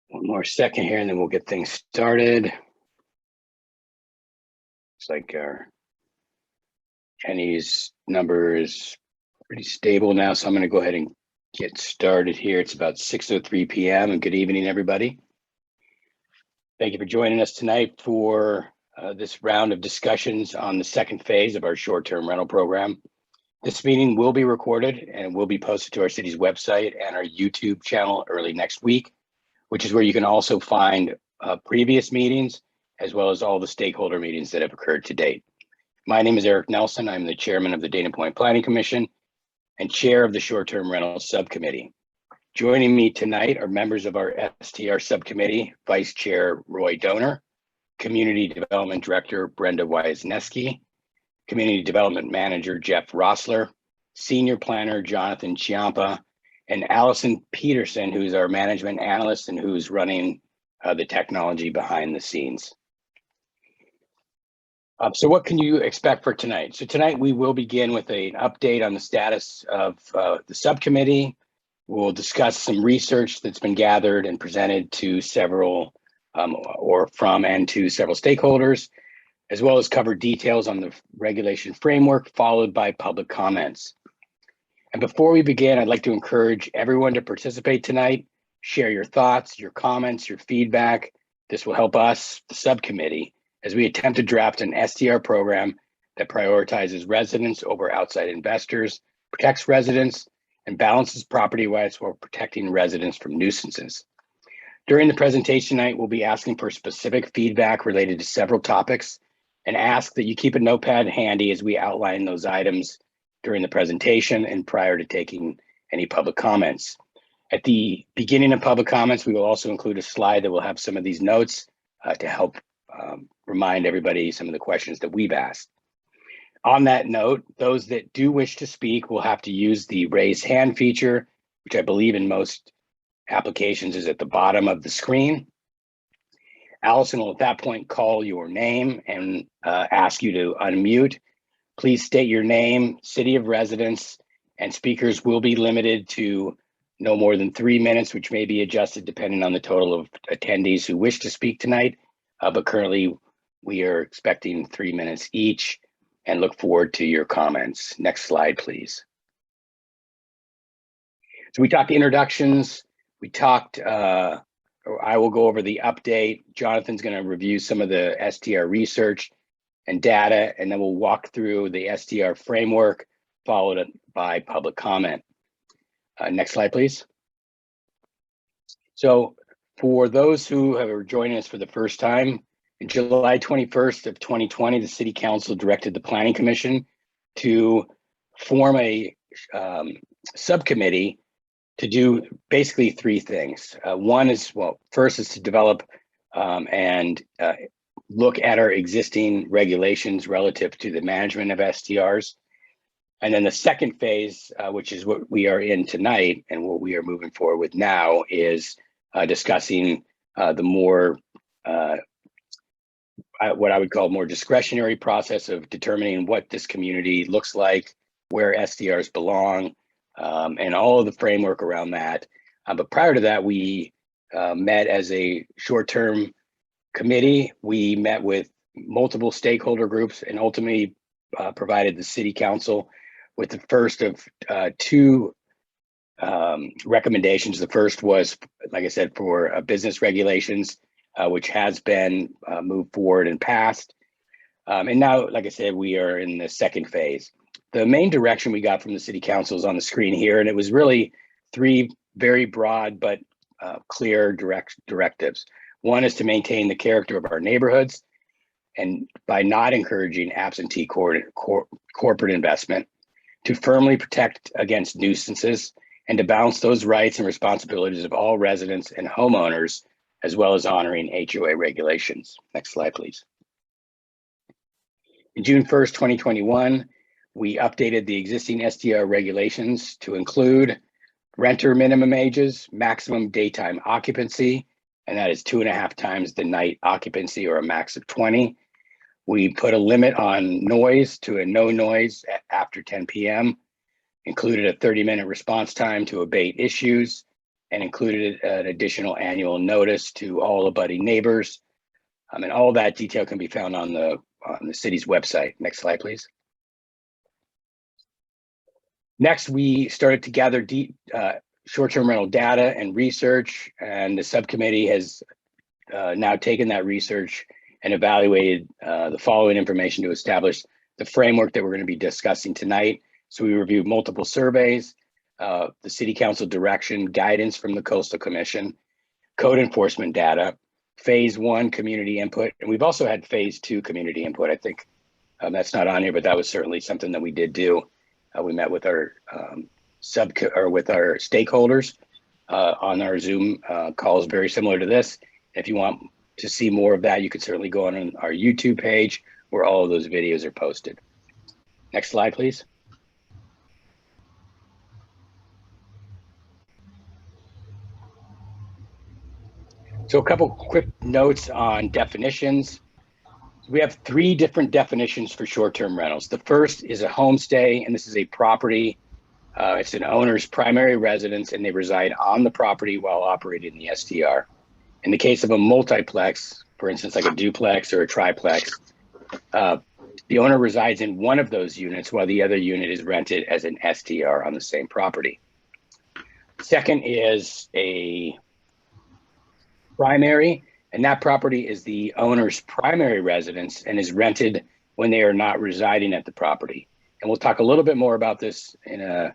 One more second here and then we'll get things started. Looks like our Kenny's number is pretty stable now, so I'm going to go ahead and get started here. It's about 6:03 p.m. and good evening, everybody. Thank you for joining us tonight for this round of discussions on the second phase of our short-term rental program. This meeting will be recorded and will be posted to our city's website and our YouTube channel early next week, which is where you can also find previous meetings, as well as all the stakeholder meetings that have occurred to date. My name is Eric Nelson. I'm the chairman of the Dana Point Planning Commission and chair of the Short-Term Rental Subcommittee. Joining me tonight are members of our STR Subcommittee, Vice Chair Roy Donor, Community Development Director Brenda Wisniewski, Community Development Manager Jeff Rossler, Senior Planner Jonathan Chiampa, and Allison Peterson, who's our management analyst and who's running the technology behind the scenes. So what can you expect for tonight? So tonight we will begin with an update on the status of the subcommittee. We'll discuss some research that's been gathered and presented to several to several stakeholders, as well as cover details on the regulation framework, followed by public comments. And before we begin, I'd like to encourage everyone to participate tonight. Share your thoughts, your comments, your feedback. This will help us, the subcommittee, as we attempt to draft an STR program that prioritizes residents over outside investors, protects residents, and balances property rights while protecting residents from nuisances. During the presentation tonight, we'll be asking for specific feedback related to several topics and ask that you keep a notepad handy as we outline those items during the presentation and prior to taking any public comments. At the beginning of public comments, we will also include a slide that will have some of these notes to help remind everybody some of the questions that we've asked. On that note, those that do wish to speak will have to use the raise hand feature, which I believe in most applications is at the bottom of the screen. Allison will at that point call your name and ask you to unmute. Please state your name, city of residence, and speakers will be limited to no more than 3 minutes, which may be adjusted depending on the total of attendees who wish to speak tonight. But currently, we are expecting 3 minutes each and look forward to your comments. Next slide, please. So we talked introductions. We talked, I will go over the update. Jonathan's going to review some of the STR research and data, and then we'll walk through the STR framework, followed by public comment. Next slide, please. So for those who are joining us for the first time, in July 21st of 2020, the City Council directed the Planning Commission to form a subcommittee to do basically three things. One is, first is to develop and look at our existing regulations relative to the management of STRs. And then the second phase, which is what we are in tonight and what we are moving forward with now, is discussing the more, what I would call more discretionary process of determining what this community looks like, where STRs belong, and all of the framework around that. But prior to that, we met as a short-term committee. We met with multiple stakeholder groups and ultimately provided the City Council with the first of two recommendations. The first was, like I said, for business regulations, which has been moved forward and passed. And now, like I said, we are in the second phase. The main direction we got from the City Council is on the screen here, and it was really three very broad but clear directives. One is to maintain the character of our neighborhoods, and by not encouraging absentee corporate investment, to firmly protect against nuisances, and to balance those rights and responsibilities of all residents and homeowners, as well as honoring HOA regulations. Next slide, please. In June 1st, 2021, we updated the existing STR regulations to include renter minimum ages, maximum daytime occupancy, and that is 2.5 times the night occupancy, or a max of 20. We put a limit on noise to a no noise after 10 p.m., included a 30-minute response time to abate issues, and included an additional annual notice to all abutting neighbors. And all that detail can be found on the city's website. Next slide, please. Next, we started to gather deep short-term rental data and research, and the subcommittee has now taken that research and evaluated the following information to establish the framework that we're going to be discussing tonight. So we reviewed multiple surveys, the City Council direction, guidance from the Coastal Commission, code enforcement data, phase 1 community input, and we've also had phase 2 community input. I think that's not on here, but that was certainly something that we did do. We met with our with our stakeholders on our Zoom calls, very similar to this. If you want to see more of that, you can certainly go on our YouTube page where all of those videos are posted. Next slide, please. So a couple quick notes on definitions. We have 3 different definitions for short-term rentals. The first is a homestay, and this is a property. It's an owner's primary residence, and they reside on the property while operating the STR. In the case of a multiplex, for instance, like a duplex or a triplex, the owner resides in one of those units while the other unit is rented as an STR on the same property. Second is a primary, and that property is the owner's primary residence and is rented when they are not residing at the property. And we'll talk a little bit more about this in a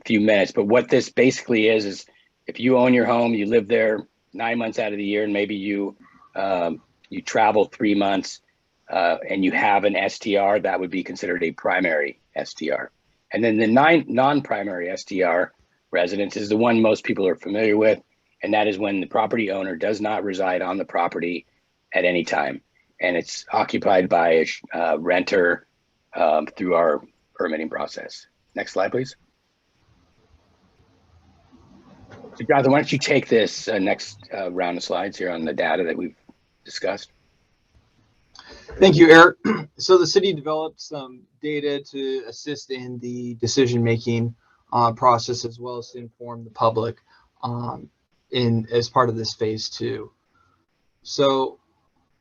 few minutes, but what this basically is if you own your home, you live there 9 months out of the year, and maybe you travel 3 months and you have an STR, that would be considered a primary STR. And then the non-primary STR residence is the one most people are familiar with, and that is when the property owner does not reside on the property at any time, and it's occupied by a renter through our permitting process. Next slide, please. So Jonathan, why don't you take this next round of slides here on the data that we've discussed? Thank you, Eric. So the city developed some data to assist in the decision-making process, as well as to inform the public as part of this phase 2. So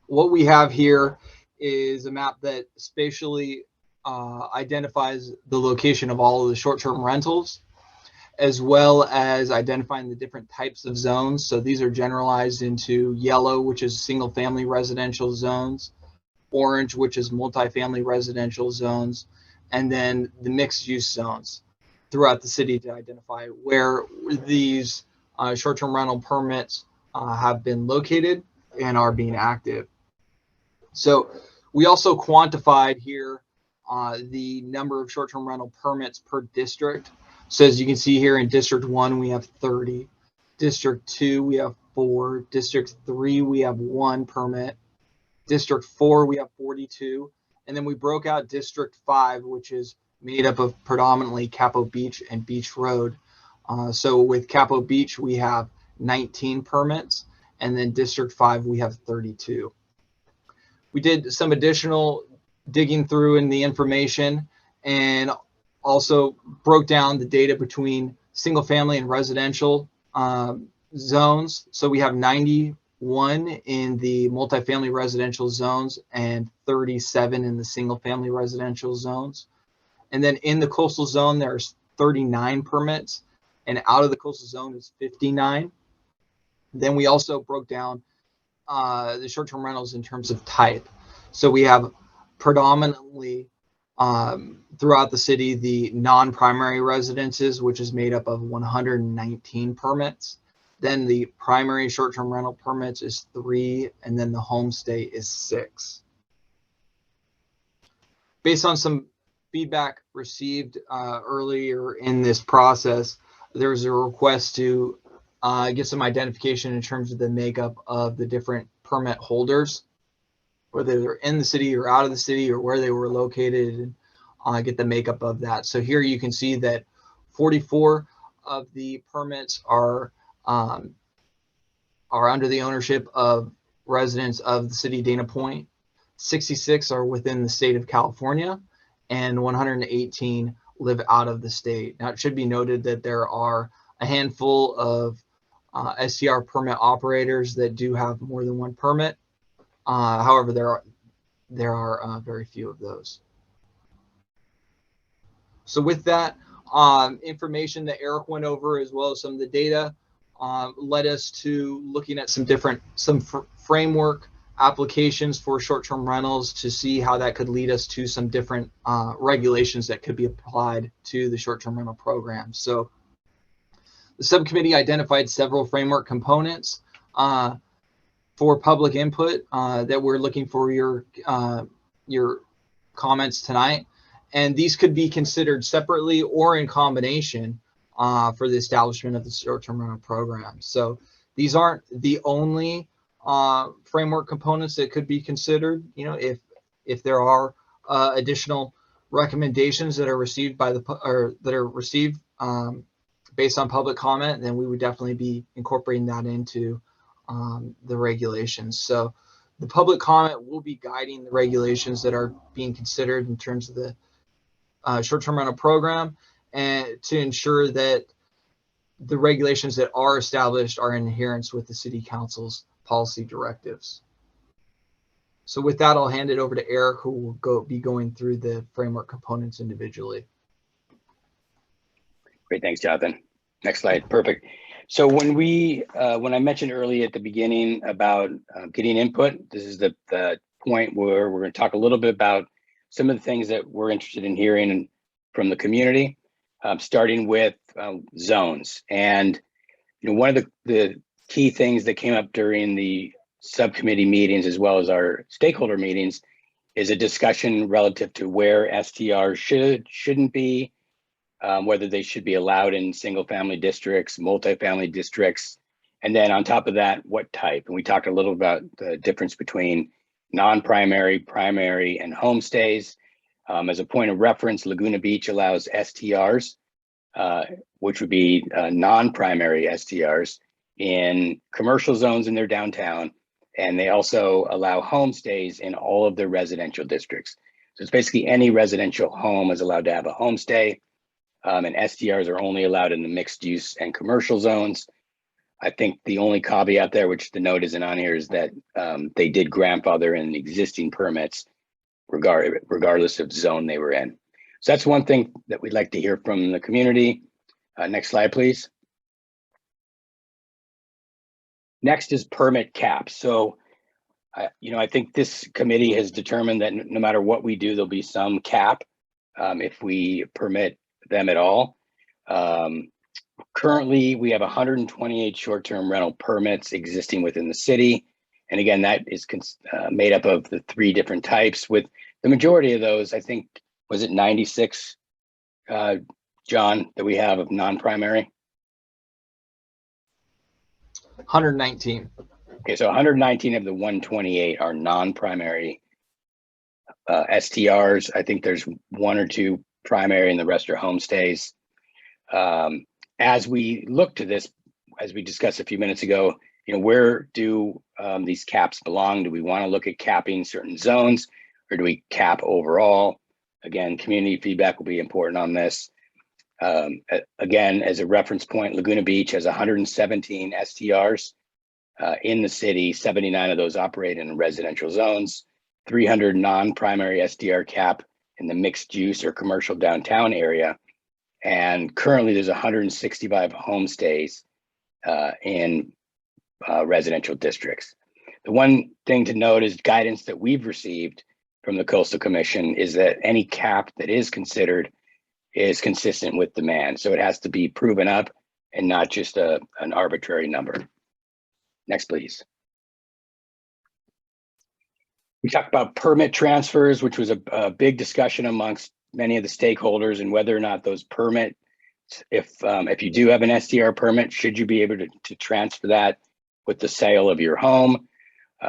what we have here is a map that spatially identifies the location of all of the short-term rentals, as well as identifying the different types of zones. So these are generalized into yellow, which is single-family residential zones, orange, which is multifamily residential zones, and then the mixed-use zones throughout the city to identify where these short-term rental permits have been located and are being active. So we also quantified here the number of short-term rental permits per district. So as you can see here in District 1, we have 30. District 2, we have 4. District 3, we have 1 permit. District 4, we have 42. And then we broke out District 5, which is made up of predominantly Capo Beach and Beach Road. So with Capo Beach, we have 19 permits, and then District 5, we have 32. We did some additional digging through in the information and also broke down the data between single family and residential zones. So we have 91 in the multifamily residential zones and 37 in the single family residential zones. And then in the coastal zone, there's 39 permits, and out of the coastal zone is 59. Then we also broke down the short-term rentals in terms of type. So we have predominantly throughout the city the non-primary residences, which is made up of 119 permits. Then the primary short-term rental permits is 3, and then the homestay is 6. Based on some feedback received earlier in this process, there was a request to get some identification in terms of the makeup of the different permit holders, whether they're in the city or out of the city or where they were located, and get the makeup of that. So here you can see that 44 of the permits are under the ownership of residents of the city of Dana Point. 66 are within the state of California, and 118 live out of the state. Now, it should be noted that there are a handful of STR permit operators that do have more than one permit. However, there are very few of those. So with that information that Eric went over, as well as some of the data, led us to looking at some framework applications for short-term rentals to see how that could lead us to some different regulations that could be applied to the short-term rental program. So the subcommittee identified several framework components for public input that we're looking for your comments tonight. And these could be considered separately or in combination for the establishment of the short-term rental program. So these aren't the only framework components that could be considered. You know, if there are additional recommendations that are received by based on public comment, then we would definitely be incorporating that into the regulations. So the public comment will be guiding the regulations that are being considered in terms of the short-term rental program, and to ensure that the regulations that are established are in adherence with the City Council's policy directives. So with that, I'll hand it over to Eric, who will be going through the framework components individually. Great, thanks, Jonathan. Next slide, perfect. So when I mentioned earlier at the beginning about getting input, this is the point where we're going to talk a little bit about some of the things that we're interested in hearing from the community, starting with zones. And you know, one of the key things that came up during the subcommittee meetings as well as our stakeholder meetings is a discussion relative to where STRs shouldn't be, whether they should be allowed in single family districts, multifamily districts, and then on top of that, what type. And we talked a little about the difference between non-primary, primary, and homestays. As a point of reference, Laguna Beach allows STRs, which would be non-primary STRs in commercial zones in their downtown, and they also allow homestays in all of their residential districts. So it's basically any residential home is allowed to have a homestay, and STRs are only allowed in the mixed use and commercial zones. I think the only caveat there, which the note isn't on here, is that they did grandfather in existing permits regardless of zone they were in. So that's one thing that we'd like to hear from the community. Next slide, please. Next is permit caps. So, I think this committee has determined that no matter what we do, there'll be some cap if we permit them at all. Currently, we have 128 short-term rental permits existing within the city. And again, that is made up of the 3 different types, with the majority of those, I think, was it 96, John, that we have of non-primary? 119. Okay, so 119 of the 128 are non-primary STRs. I think there's 1 or 2 primary and the rest are homestays. As we look to this, as we discussed a few minutes ago, where do these caps belong? Do we want to look at capping certain zones, or do we cap overall? Again, community feedback will be important on this. Again, as a reference point, Laguna Beach has 117 STRs in the city. 79 of those operate in residential zones, 300 non-primary STR cap in the mixed use or commercial downtown area. And currently there's 165 homestays in residential districts. The one thing to note is guidance that we've received from the Coastal Commission is that any cap that is considered is consistent with demand. So it has to be proven up and not just an arbitrary number. Next, please. We talked about permit transfers, which was a big discussion amongst many of the stakeholders, and whether or not those permits, if you do have an STR permit, should you be able to transfer that with the sale of your home?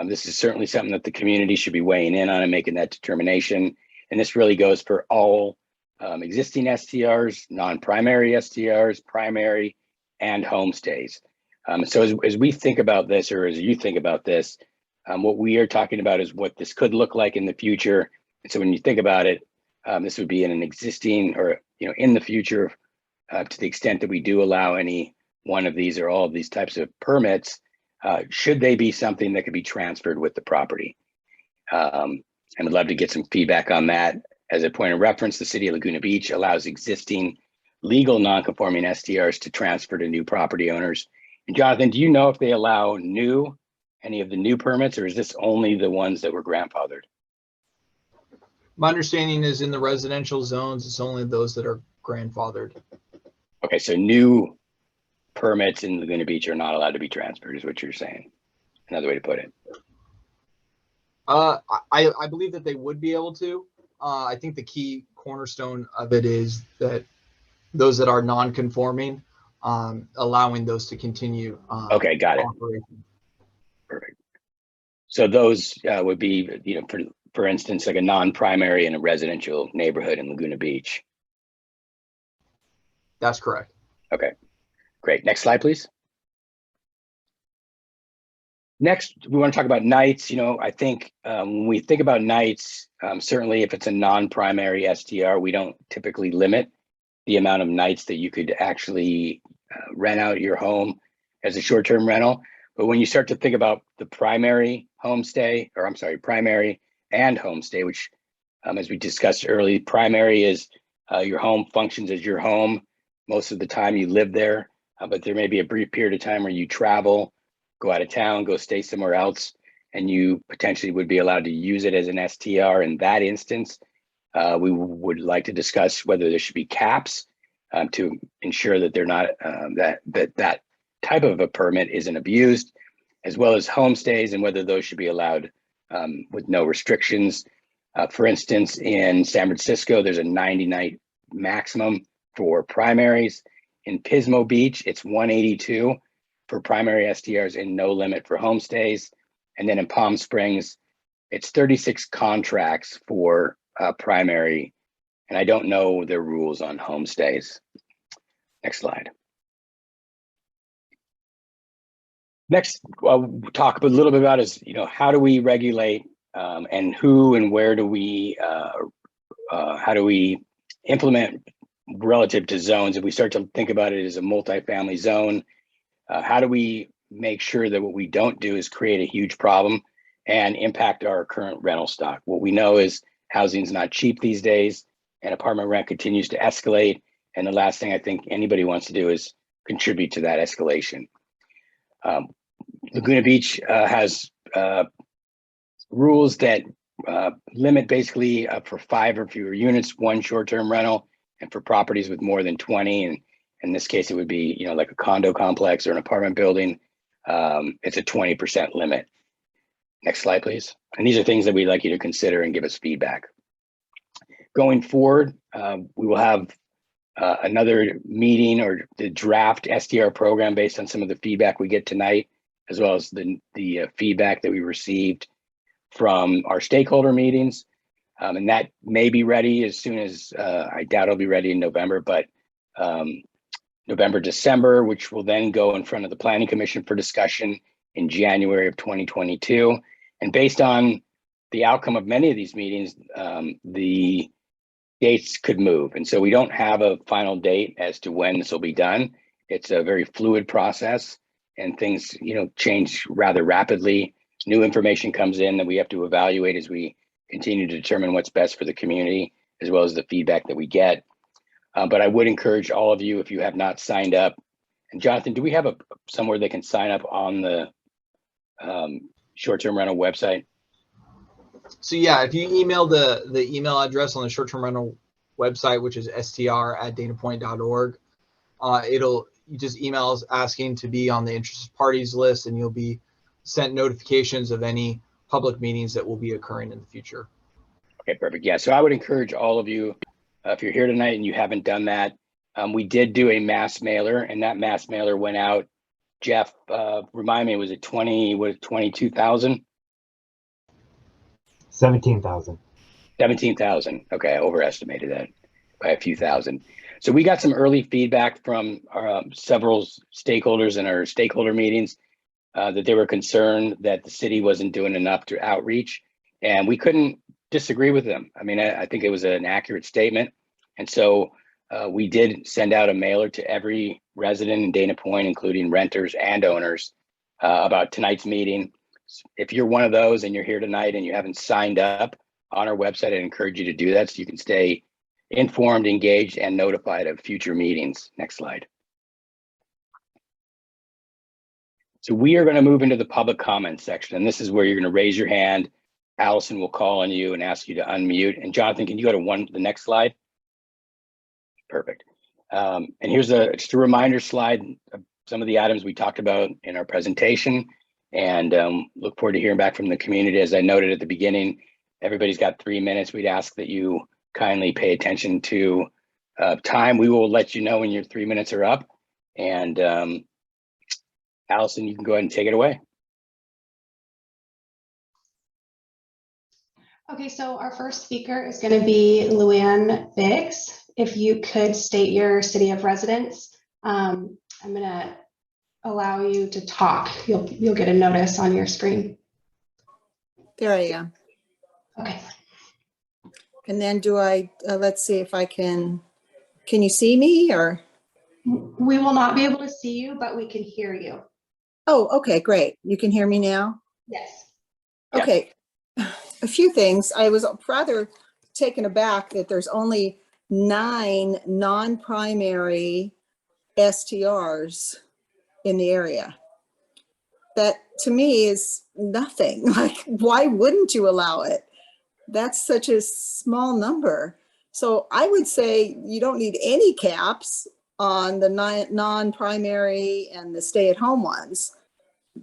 This is certainly something that the community should be weighing in on and making that determination. And this really goes for all existing STRs, non-primary STRs, primary, and homestays. So as we think about this, or as you think about this, what we are talking about is what this could look like in the future. And so when you think about it, this would be in an existing, or in the future, to the extent that we do allow any one of these or all of these types of permits, should they be something that could be transferred with the property? And I'd love to get some feedback on that. As a point of reference, the city of Laguna Beach allows existing legal non-conforming STRs to transfer to new property owners. And Jonathan, do you know if they allow any of the new permits, or is this only the ones that were grandfathered? My understanding is in the residential zones, it's only those that are grandfathered. Okay, so new permits in Laguna Beach are not allowed to be transferred, is what you're saying. Another way to put it. I believe that they would be able to. I think the key cornerstone of it is that those that are non-conforming, allowing those to continue. Okay, got it. Operation. Perfect. So those would be, for instance, like a non-primary in a residential neighborhood in Laguna Beach. That's correct. Okay, great. Next slide, please. Next, we want to talk about nights. I think when we think about nights, certainly if it's a non-primary STR, we don't typically limit the amount of nights that you could actually rent out your home as a short-term rental. But when you start to think about the primary homestay, or I'm sorry, primary and homestay, which as we discussed earlier, primary is your home functions as your home. Most of the time you live there, but there may be a brief period of time where you travel, go out of town, go stay somewhere else, and you potentially would be allowed to use it as an STR. In that instance, we would like to discuss whether there should be caps to ensure that they're not that type of a permit isn't abused, as well as homestays and whether those should be allowed with no restrictions. For instance, in San Francisco, there's a 90-night maximum for primaries. In Pismo Beach, it's 182 for primary STRs and no limit for homestays. And then in Palm Springs, it's 36 contracts for primary, and I don't know their rules on homestays. Next slide. Next, I'll talk a little bit about is, how do we regulate and who and where do we, how do we implement relative to zones? If we start to think about it as a multifamily zone, how do we make sure that what we don't do is create a huge problem and impact our current rental stock? What we know is housing is not cheap these days, and apartment rent continues to escalate. And the last thing I think anybody wants to do is contribute to that escalation. Laguna Beach has rules that limit basically for 5 or fewer units, 1 short-term rental, and for properties with more than 20. And in this case, it would be, like a condo complex or an apartment building. It's a 20% limit. Next slide, please. And these are things that we'd like you to consider and give us feedback. Going forward, we will have another meeting or the draft STR program based on some of the feedback we get tonight, as well as the feedback that we received from our stakeholder meetings. And that may be ready as soon as, I doubt it'll be ready in November, but November, December, which will then go in front of the Planning Commission for discussion in January of 2022. And based on the outcome of many of these meetings, the dates could move. And so we don't have a final date as to when this will be done. It's a very fluid process, and things, change rather rapidly. New information comes in that we have to evaluate as we continue to determine what's best for the community, as well as the feedback that we get. But I would encourage all of you, if you have not signed up, and Jonathan, do we have somewhere they can sign up on the short-term rental website? So yeah, if you email the email address on the short-term rental website, which is str@danapoint.org, you just email us asking to be on the interested parties list, and you'll be sent notifications of any public meetings that will be occurring in the future. Okay, perfect. Yeah, so I would encourage all of you, if you're here tonight and you haven't done that, we did do a mass mailer, and that mass mailer went out. Jeff, remind me, was it 22,000? 17,000. 17,000. Okay, I overestimated that by a few thousand. So we got some early feedback from several stakeholders in our stakeholder meetings that they were concerned that the city wasn't doing enough to outreach, and we couldn't disagree with them. I mean, I think it was an accurate statement. And so We did send out a mailer to every resident in Dana Point, including renters and owners, about tonight's meeting. If you're one of those and you're here tonight and you haven't signed up on our website, I encourage you to do that so you can stay informed, engaged, and notified of future meetings. Next slide. So we are going to move into the public comment section, and this is where you're going to raise your hand. Allison will call on you and ask you to unmute. And Jonathan, can you go to the next slide? Perfect. And here's just a reminder slide of some of the items we talked about in our presentation, and look forward to hearing back from the community. As I noted at the beginning, everybody's got 3 minutes. We'd ask that you kindly pay attention to time. We will let you know when your 3 minutes are up. And Allison, you can go ahead and take it away. Okay, so our first speaker is going to be Luann Biggs. If you could state your city of residence, I'm going to allow you to talk. You'll get a notice on your screen. There I am. Okay. And then do I, let's see if I can you see me or? We will not be able to see you, but we can hear you. Oh, okay, great. You can hear me now? Yes. Okay. A few things. I was rather taken aback that there's only 9 non-primary STRs in the area. That to me is nothing. Like, why wouldn't you allow it? That's such a small number. So I would say you don't need any caps on the non-primary and the stay-at-home ones.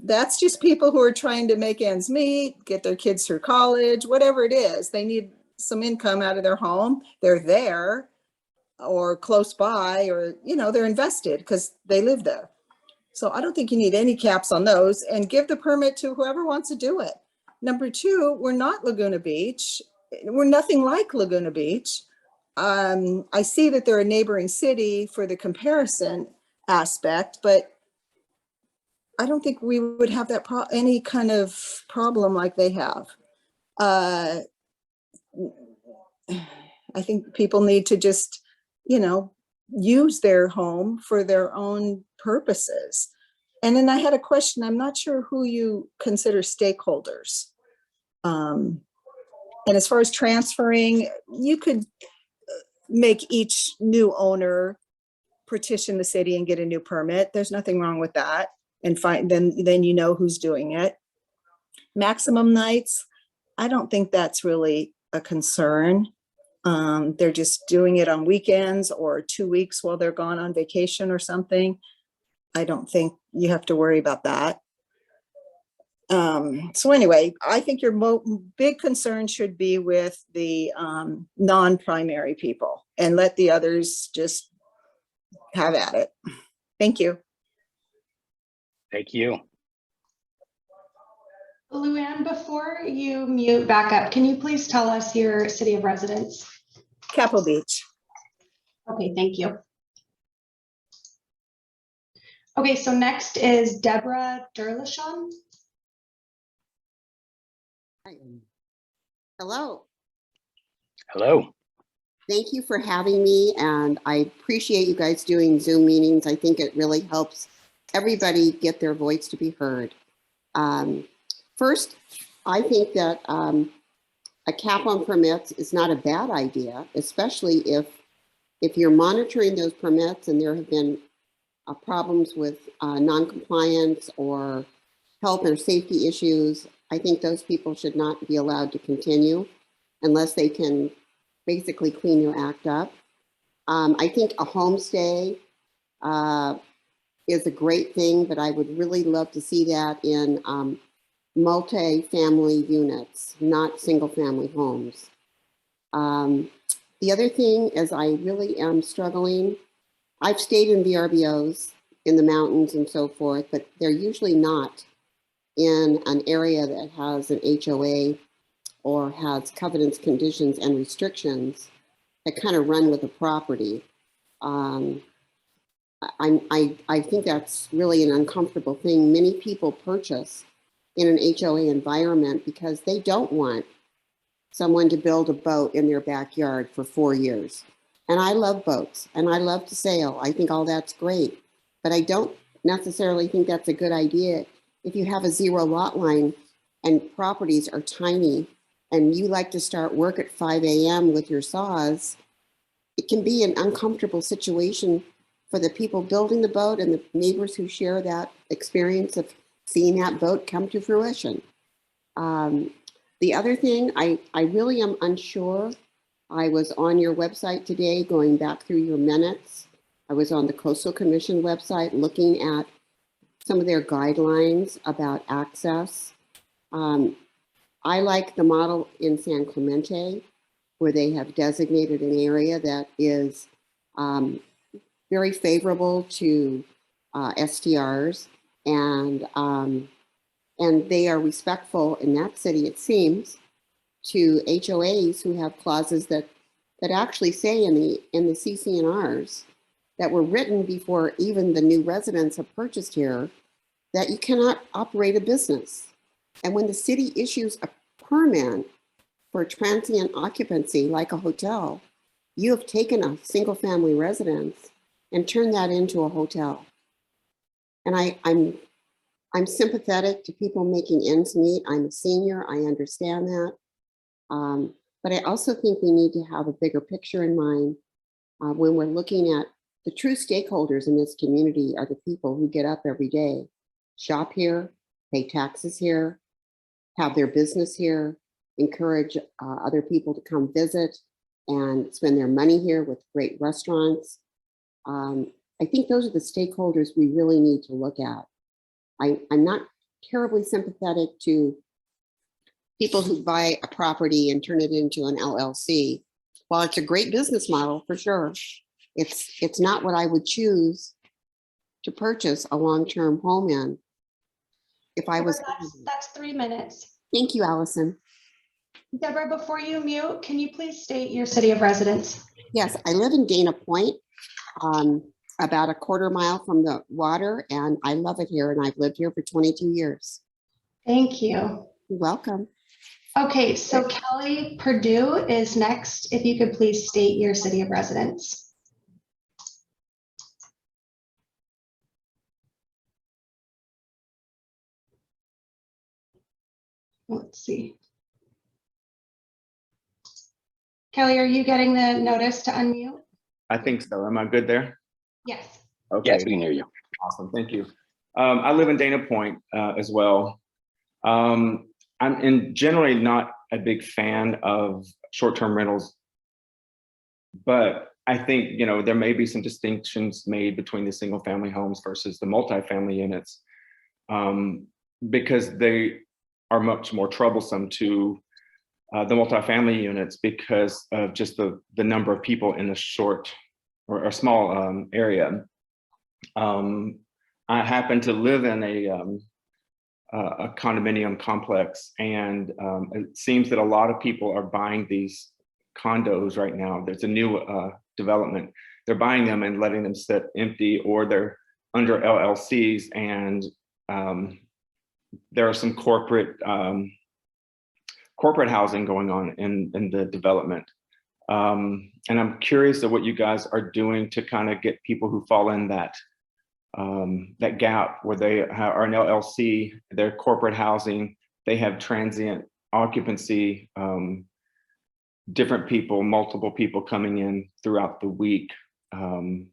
That's just people who are trying to make ends meet, get their kids through college, whatever it is. They need some income out of their home. They're there or close by, or, you know, they're invested because they live there. So I don't think you need any caps on those, and give the permit to whoever wants to do it. Number 2, we're not Laguna Beach. We're nothing like Laguna Beach. I see that they're a neighboring city for the comparison aspect, but I don't think we would have that any kind of problem like they have. I think people need to just, you know, use their home for their own purposes. And then I had a question. I'm not sure who you consider stakeholders. And as far as transferring, you could make each new owner petition the city and get a new permit. There's nothing wrong with that. And then you know who's doing it. Maximum nights, I don't think that's really a concern. They're just doing it on weekends or 2 weeks while they're gone on vacation or something. I don't think you have to worry about that. So anyway, I think your big concern should be with the non-primary people, and let the others just have at it. Thank you. Thank you. Luann, before you mute back up, can you please tell us your city of residence? Capitol Beach. Okay, thank you. Okay, so next is Deborah Derleshon. Hello. Hello. Thank you for having me, and I appreciate you guys doing Zoom meetings. I think it really helps everybody get their voice to be heard. First, I think that a cap on permits is not a bad idea, especially if you're monitoring those permits and there have been problems with non-compliance or health or safety issues. I think those people should not be allowed to continue unless they can basically clean their act up. I think a homestay is a great thing, but I would really love to see that in multi-family units, not single-family homes. The other thing is I really am struggling. I've stayed in VRBOs in the mountains and so forth, but they're usually not in an area that has an HOA or has covenants, conditions, and restrictions that kind of run with the property. I think that's really an uncomfortable thing. Many people purchase in an HOA environment because they don't want someone to build a boat in their backyard for 4 years. And I love boats and I love to sail. I think all that's great, but I don't necessarily think that's a good idea if you have a zero lot line and properties are tiny and you like to start work at 5 a.m. with your saws. It can be an uncomfortable situation for the people building the boat and the neighbors who share that experience of seeing that boat come to fruition. The other thing, I really am unsure. I was on your website today, going back through your minutes. I was on the Coastal Commission website looking at some of their guidelines about access. I like the model in San Clemente, where they have designated an area that is very favorable to STRs, and they are respectful in that city, it seems, to HOAs who have clauses that actually say in the CC&Rs that were written before even the new residents have purchased here, that you cannot operate a business. And when the city issues a permit for transient occupancy, like a hotel, you have taken a single family residence and turned that into a hotel. And I'm sympathetic to people making ends meet. I'm a senior, I understand that. But I also think we need to have a bigger picture in mind when we're looking at the true stakeholders in this community are the people who get up every day, shop here, pay taxes here, have their business here, encourage other people to come visit and spend their money here with great restaurants. I think those are the stakeholders we really need to look at. I'm not terribly sympathetic to people who buy a property and turn it into an LLC. While it's a great business model for sure, it's not what I would choose to purchase a long-term home in. If I was, That's 3 minutes. Thank you, Allison. Deborah, before you mute, can you please state your city of residence? Yes, I live in Dana Point, about a quarter mile from the water, and I love it here, and I've lived here for 22 years. Thank you. You're welcome. Okay, so Kelly Purdue is next. If you could please state your city of residence. Let's see. Kelly, are you getting the notice to unmute? I think so. Am I good there? Yes. Okay. Yes, we can hear you. Awesome. Thank you. I live in Dana Point as well. I'm generally not a big fan of short-term rentals, but I think, you know, there may be some distinctions made between the single-family homes versus the multifamily units, because they are much more troublesome to the multifamily units because of just the number of people in a short or a small area. I happen to live in a condominium complex, and it seems that a lot of people are buying these condos right now. There's a new development. They're buying them and letting them sit empty, or they're under LLCs, and there are some corporate housing going on in the development. And I'm curious of what you guys are doing to kind of get people who fall in that gap where they are an LLC, they're corporate housing, they have transient occupancy, different people, multiple people coming in throughout the week. And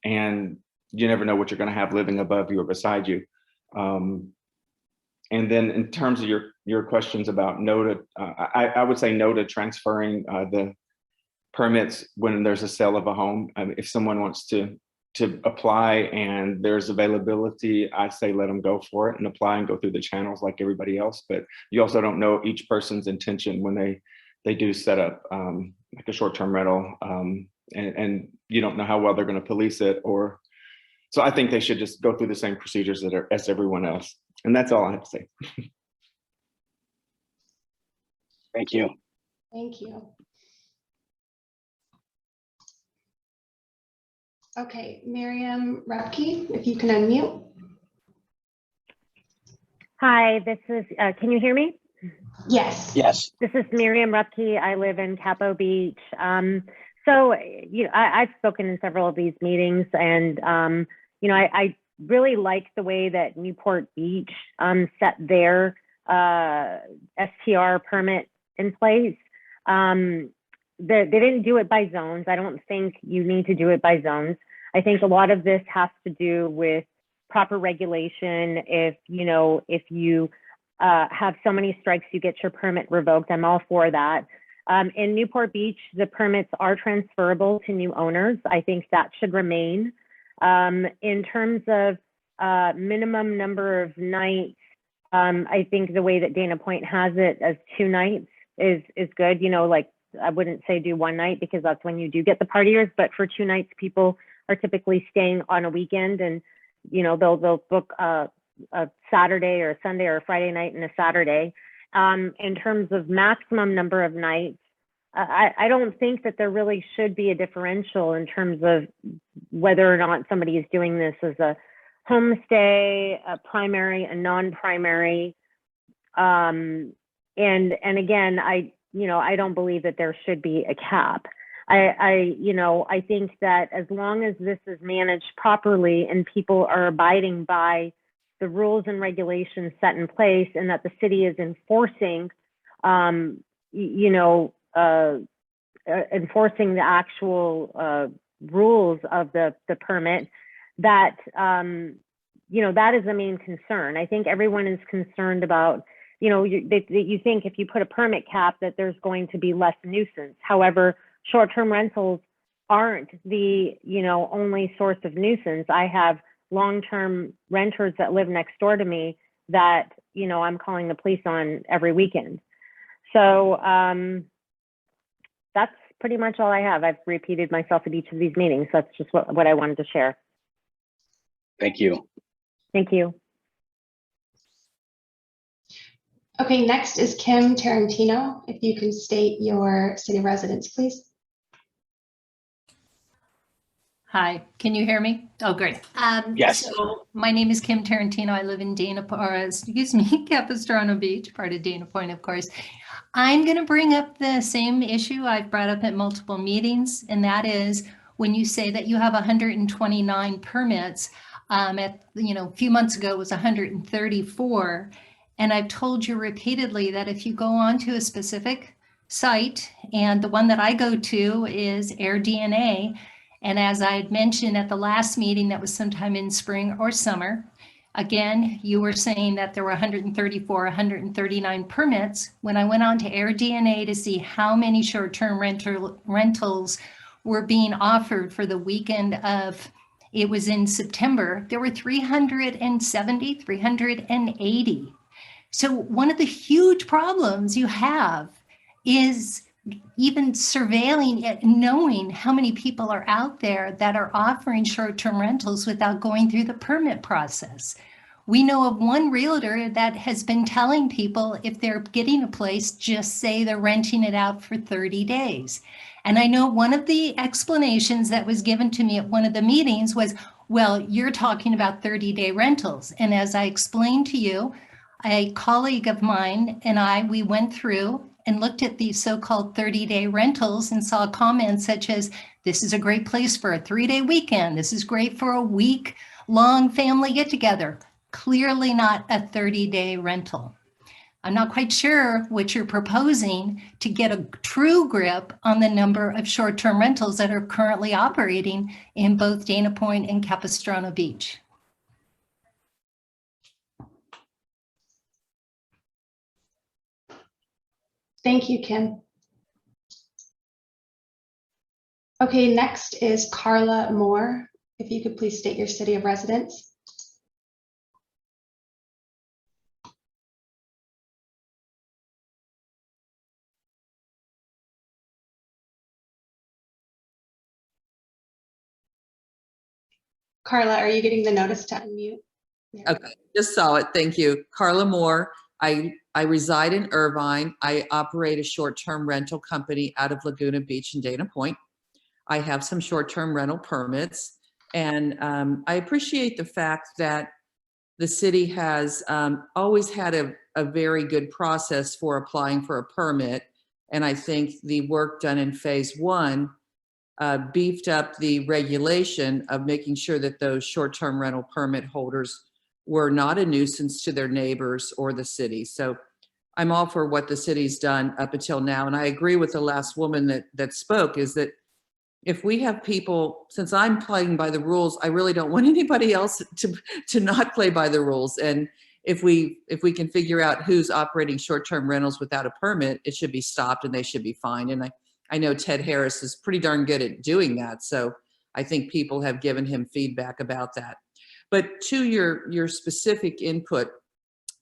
you never know what you're going to have living above you or beside you. And then in terms of your questions about I would say no to transferring the permits when there's a sale of a home. If someone wants to apply and there's availability, I'd say let them go for it and apply and go through the channels like everybody else. But you also don't know each person's intention when they do set up like a short-term rental, and you don't know how well they're going to police it. Or so I think they should just go through the same procedures as everyone else. And that's all I have to say. Thank you. Thank you. Okay, Miriam Repke, if you can unmute. Hi, this is, can you hear me? Yes. Yes. This is Miriam Repke. I live in Capo Beach. So, I've spoken in several of these meetings, and, I really like the way that Newport Beach set their STR permit in place. They didn't do it by zones. I don't think you need to do it by zones. I think a lot of this has to do with proper regulation. If you have so many strikes, you get your permit revoked. I'm all for that. In Newport Beach, the permits are transferable to new owners. I think that should remain. In terms of minimum number of nights, I think the way that Dana Point has it as 2 nights is good. Like, I wouldn't say do 1 night, because that's when you do get the partiers, but for 2 nights, people are typically staying on a weekend, and they'll book a Saturday or a Sunday or a Friday night and a Saturday. In terms of maximum number of nights, I don't think that there really should be a differential in terms of whether or not somebody is doing this as a homestay, a primary, a non-primary. And again, I don't believe that there should be a cap. I think that as long as this is managed properly and people are abiding by the rules and regulations set in place, and that the city is enforcing, enforcing the actual rules of the permit, that that is the main concern. I think everyone is concerned about, you think if you put a permit cap that there's going to be less nuisance. However, short-term rentals aren't the only source of nuisance. I have long-term renters that live next door to me that I'm calling the police on every weekend. So that's pretty much all I have. I've repeated myself at each of these meetings. So that's just what I wanted to share. Thank you. Thank you. Okay, next is Kim Tarantino. If you can state your city residence, please. Hi, can you hear me? Oh, great. Yes. So my name is Kim Tarantino. I live in Capistrano Beach, part of Dana Point, of course. I'm going to bring up the same issue I've brought up at multiple meetings, and that is when you say that you have 129 permits. A few months ago it was 134, and I've told you repeatedly that if you go onto a specific site, and the one that I go to is AirDNA. And as I had mentioned at the last meeting, that was sometime in spring or summer, again, you were saying that there were 134, 139 permits. When I went on to AirDNA to see how many short-term rentals were being offered for the weekend of, it was in September, there were 370, 380. So one of the huge problems you have is even surveilling it, knowing how many people are out there that are offering short-term rentals without going through the permit process. We know of one realtor that has been telling people if they're getting a place, just say they're renting it out for 30 days. And I know one of the explanations that was given to me at one of the meetings was, well, you're talking about 30-day rentals. And as I explained to you, a colleague of mine and we went through and looked at these so-called 30-day rentals and saw comments such as, this is a great place for a 3-day weekend. This is great for a week-long family get-together. Clearly not a 30-day rental. I'm not quite sure what you're proposing to get a true grip on the number of short-term rentals that are currently operating in both Dana Point and Capistrano Beach. Thank you, Kim. Okay, next is Carla Moore. If you could please state your city of residence. Carla, are you getting the notice to unmute? Okay, just saw it. Thank you. Carla Moore. I reside in Irvine. I operate a short-term rental company out of Laguna Beach and Dana Point. I have some short-term rental permits, and I appreciate the fact that the city has always had a very good process for applying for a permit. And I think the work done in phase 1 beefed up the regulation of making sure that those short-term rental permit holders were not a nuisance to their neighbors or the city. So I'm all for what the city's done up until now. And I agree with the last woman that spoke, is that if we have people, since I'm playing by the rules, I really don't want anybody else to not play by the rules. And if we can figure out who's operating short-term rentals without a permit, it should be stopped and they should be fined. And I know Ted Harris is pretty darn good at doing that. So I think people have given him feedback about that. But to your specific input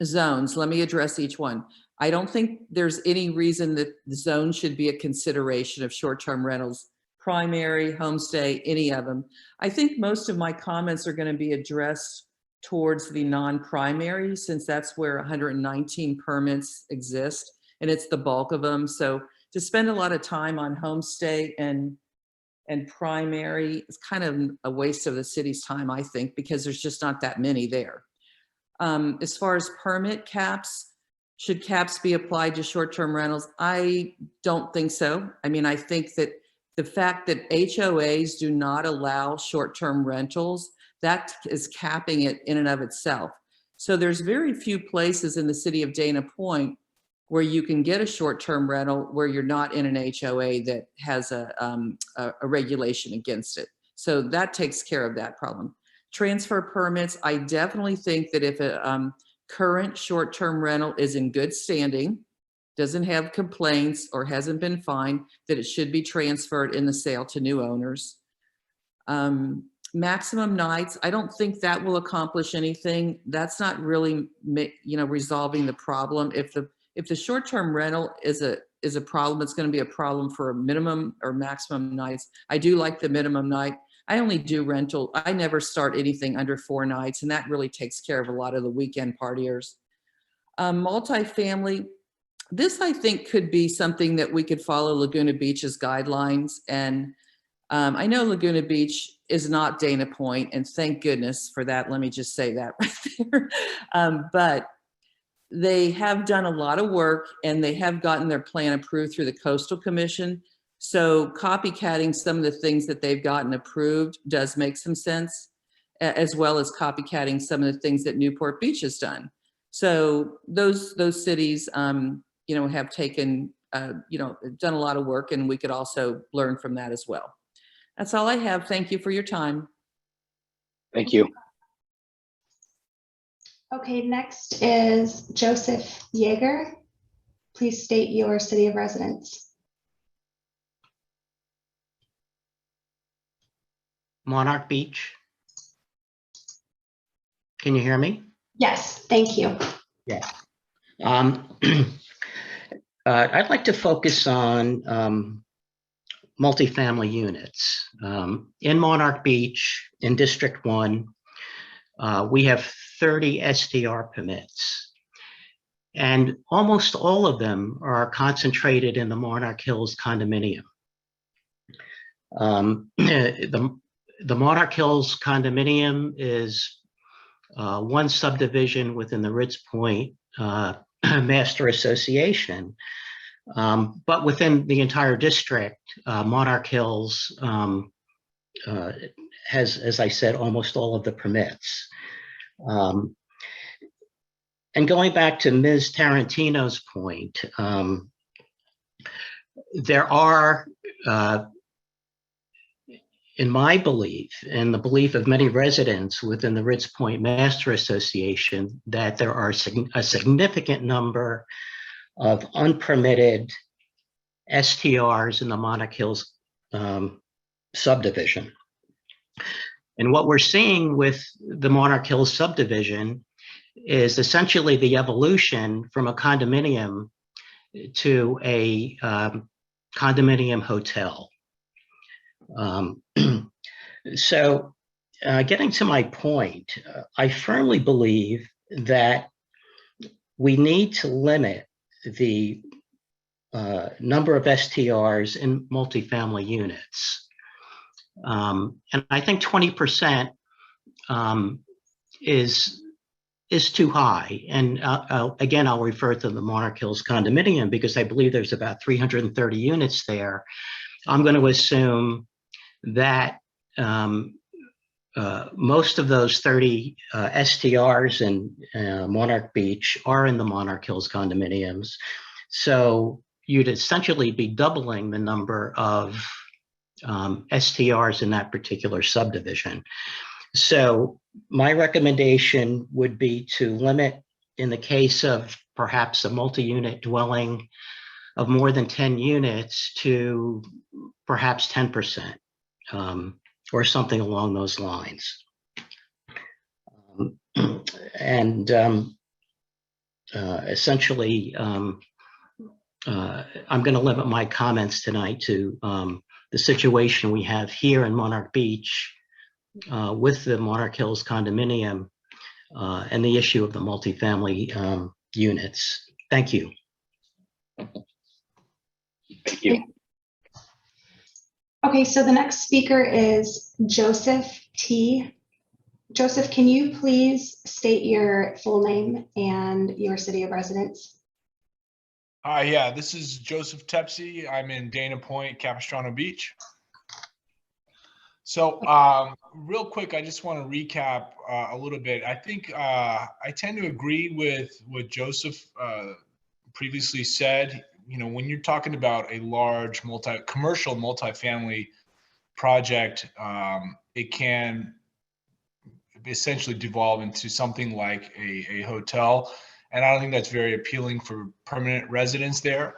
zones, let me address each one. I don't think there's any reason that the zone should be a consideration of short-term rentals, primary, homestay, any of them. I think most of my comments are going to be addressed towards the non-primary, since that's where 119 permits exist and it's the bulk of them. So to spend a lot of time on homestay and primary is kind of a waste of the city's time, I think, because there's just not that many there. As far as permit caps, should caps be applied to short-term rentals? I don't think so. I mean, I think that the fact that HOAs do not allow short-term rentals, that is capping it in and of itself. So there's very few places in the city of Dana Point where you can get a short-term rental where you're not in an HOA that has a regulation against it. So that takes care of that problem. Transfer permits, I definitely think that if a current short-term rental is in good standing, doesn't have complaints or hasn't been fined, that it should be transferred in the sale to new owners. Maximum nights, I don't think that will accomplish anything. That's not really, resolving the problem. If the short-term rental is a problem, it's going to be a problem for a minimum or maximum nights. I do like the minimum night. I only do rental. I never start anything under 4 nights, and that really takes care of a lot of the weekend partiers. Multifamily, this I think could be something that we could follow Laguna Beach's guidelines. And I know Laguna Beach is not Dana Point, and thank goodness for that. Let me just say that right there. But they have done a lot of work and they have gotten their plan approved through the Coastal Commission. So copycatting some of the things that they've gotten approved does make some sense, as well as copycatting some of the things that Newport Beach has done. So those cities, have taken, done a lot of work, and we could also learn from that as well. That's all I have. Thank you for your time. Thank you. Okay, next is Joseph Yeager. Please state your city of residence. Monarch Beach. Can you hear me? Yes, thank you. Yeah. I'd like to focus on multifamily units. In Monarch Beach, in District 1, we have 30 STR permits, and almost all of them are concentrated in the Monarch Hills condominium. The Monarch Hills condominium is one subdivision within the Ritz Point Master Association, but within the entire district, Monarch Hills has, as I said, almost all of the permits. And going back to Ms. Tarantino's point, there are, in my belief, and the belief of many residents within the Ritz Point Master Association, that there are a significant number of unpermitted STRs in the Monarch Hills subdivision. And what we're seeing with the Monarch Hills subdivision is essentially the evolution from a condominium to a condominium hotel. So getting to my point, I firmly believe that we need to limit the number of STRs in multifamily units. And I think 20% is too high. And again, I'll refer to the Monarch Hills condominium because I believe there's about 330 units there. I'm going to assume that most of those 30 STRs in Monarch Beach are in the Monarch Hills condominiums. So you'd essentially be doubling the number of STRs in that particular subdivision. So my recommendation would be to limit, in the case of perhaps a multi-unit dwelling of more than 10 units, to perhaps 10%, or something along those lines. Essentially, I'm going to limit my comments tonight to the situation we have here in Monarch Beach with the Monarch Hills condominium and the issue of the multifamily units. Thank you. Thank you. Okay, so the next speaker is Joseph T. Joseph, can you please state your full name and your city of residence? Yeah, this is Joseph Tepsi. I'm in Dana Point, Capistrano Beach. So real quick, I just want to recap a little bit. I think I tend to agree with what Joseph previously said. You know, when you're talking about a large commercial multifamily project, it can essentially devolve into something like a hotel. And I don't think that's very appealing for permanent residents there.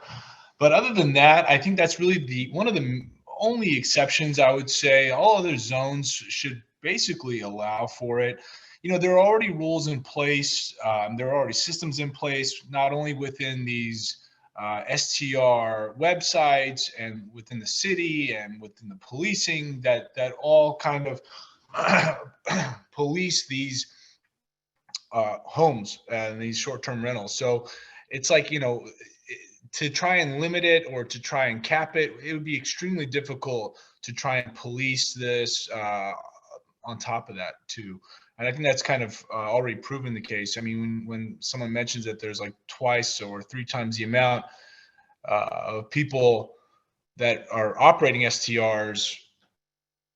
But other than that, I think that's really one of the only exceptions. I would say all other zones should basically allow for it. You know, there are already rules in place. There are already systems in place, not only within these STR websites and within the city and within the policing that all kind of police these homes and these short-term rentals. So it's like, you know, to try and limit it or to try and cap it, it would be extremely difficult to try and police this on top of that too. And I think that's kind of already proven the case. I mean, when someone mentions that there's like twice or 3 times the amount of people that are operating STRs,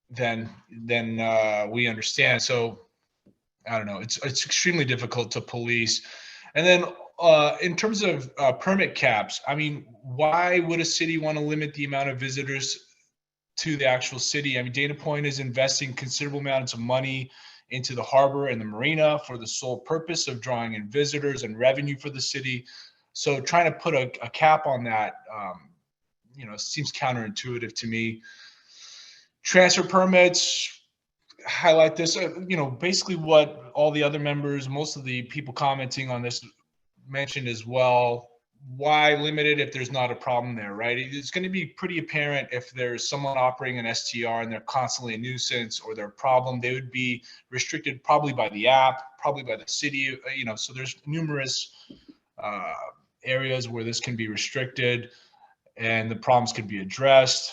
then we understand. So I don't know, it's extremely difficult to police. And then in terms of permit caps, I mean, why would a city want to limit the amount of visitors to the actual city? I mean, Dana Point is investing considerable amounts of money into the harbor and the marina for the sole purpose of drawing in visitors and revenue for the city. So trying to put a cap on that, you know, seems counterintuitive to me. Transfer permits, highlight this, you know, basically what all the other members, most of the people commenting on this mentioned as well. Why limit it if there's not a problem there, right? It's going to be pretty apparent if there's someone operating an STR and they're constantly a nuisance or they're a problem. They would be restricted probably by the app, probably by the city, you know, so there's numerous areas where this can be restricted and the problems could be addressed.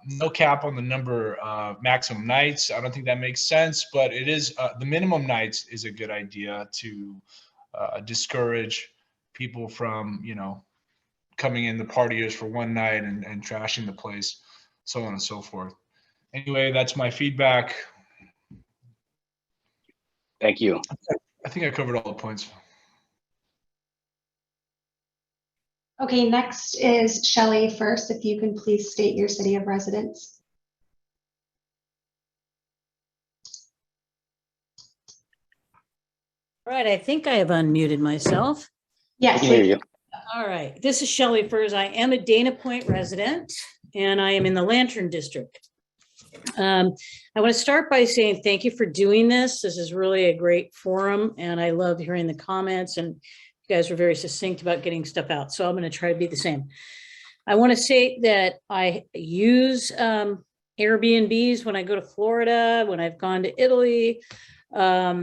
No cap on the number of maximum nights. I don't think that makes sense, but it is the minimum nights is a good idea to discourage people from, you know, coming in the partiers for one night and trashing the place, so on and so forth. Anyway, that's my feedback. Thank you. I think I covered all the points. Okay, next is Shelley first. If you can please state your city of residence. All right, I think I have unmuted myself. Yes. I can hear you. All right, this is Shelley Furs. I am a Dana Point resident and I am in the Lantern District. I want to start by saying thank you for doing this. This is really a great forum and I love hearing the comments, and you guys were very succinct about getting stuff out. So I'm going to try to be the same. I want to say that I use Airbnbs when I go to Florida, when I've gone to Italy. I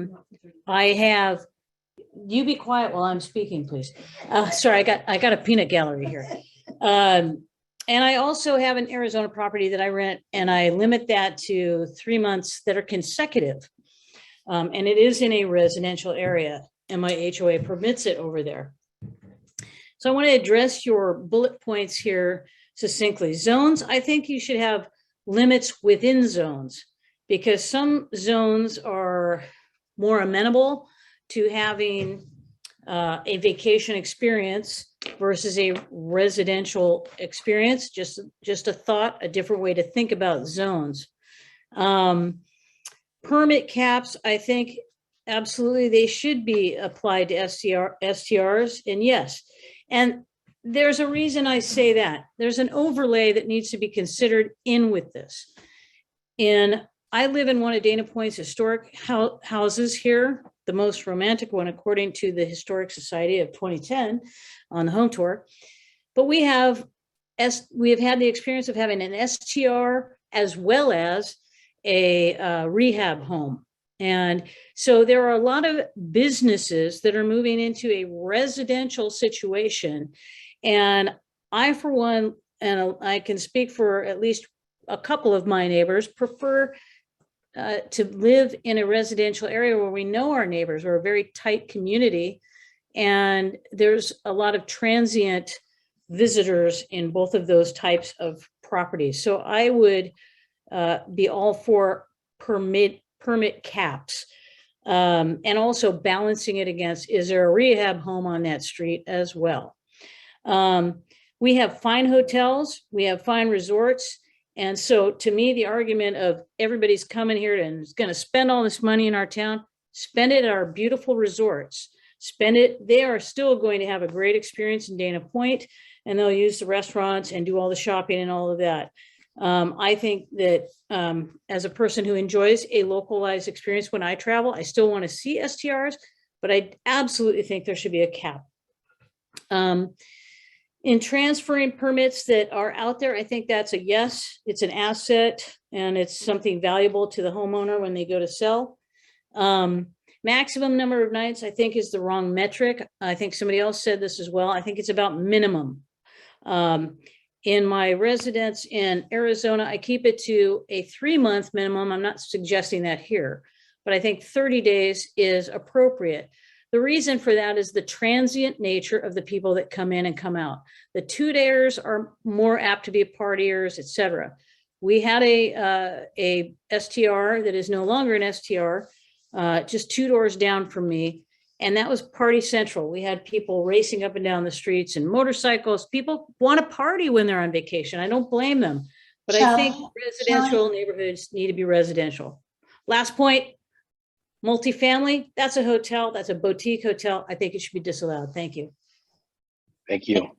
have, you be quiet while I'm speaking, please. Sorry, I got a peanut gallery here. And I also have an Arizona property that I rent, and I limit that to 3 months that are consecutive. And it is in a residential area, and my HOA permits it over there. So I want to address your bullet points here succinctly. Zones, I think you should have limits within zones, because some zones are more amenable to having a vacation experience versus a residential experience. Just a thought, a different way to think about zones. Permit caps, I think absolutely they should be applied to STRs, and yes. And there's a reason I say that. There's an overlay that needs to be considered in with this. And I live in one of Dana Point's historic houses here, the most romantic one, according to the Historic Society of 2010 on the home tour. But we have had the experience of having an STR as well as a rehab home. And so there are a lot of businesses that are moving into a residential situation. And I, for one, and I can speak for at least a couple of my neighbors, prefer to live in a residential area where we know our neighbors. We're a very tight community, and there's a lot of transient visitors in both of those types of properties. So I would be all for permit caps, and also balancing it against, is there a rehab home on that street as well? We have fine hotels, we have fine resorts. And so to me, the argument of everybody's coming here and is going to spend all this money in our town, spend it at our beautiful resorts, spend it. They are still going to have a great experience in Dana Point, and they'll use the restaurants and do all the shopping and all of that. I think that as a person who enjoys a localized experience when I travel, I still want to see STRs, but I absolutely think there should be a cap. In transferring permits that are out there, I think that's a yes. It's an asset and it's something valuable to the homeowner when they go to sell. Maximum number of nights, I think, is the wrong metric. I think somebody else said this as well. I think it's about minimum. In my residence in Arizona, I keep it to a 3-month minimum. I'm not suggesting that here, but I think 30 days is appropriate. The reason for that is the transient nature of the people that come in and come out. The 2-dayers are more apt to be partiers, etc. We had a STR that is no longer an STR, just 2 doors down from me. And that was party central. We had people racing up and down the streets and motorcycles. People want to party when they're on vacation. I don't blame them, but I think residential neighborhoods need to be residential. Last point, multifamily, that's a hotel, that's a boutique hotel. I think it should be disallowed. Thank you. Thank you.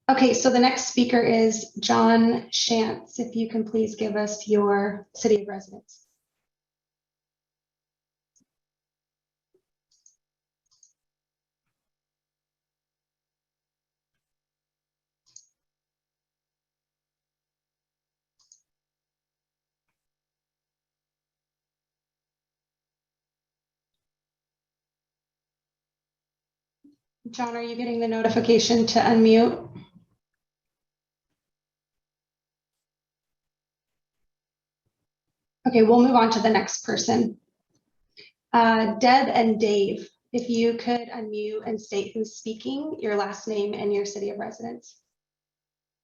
Okay, so the next speaker is John Shantz. If you can please give us your city of residence. John, are you getting the notification to unmute? Okay, we'll move on to the next person. Deb and Dave, if you could unmute and state who's speaking, your last name and your city of residence.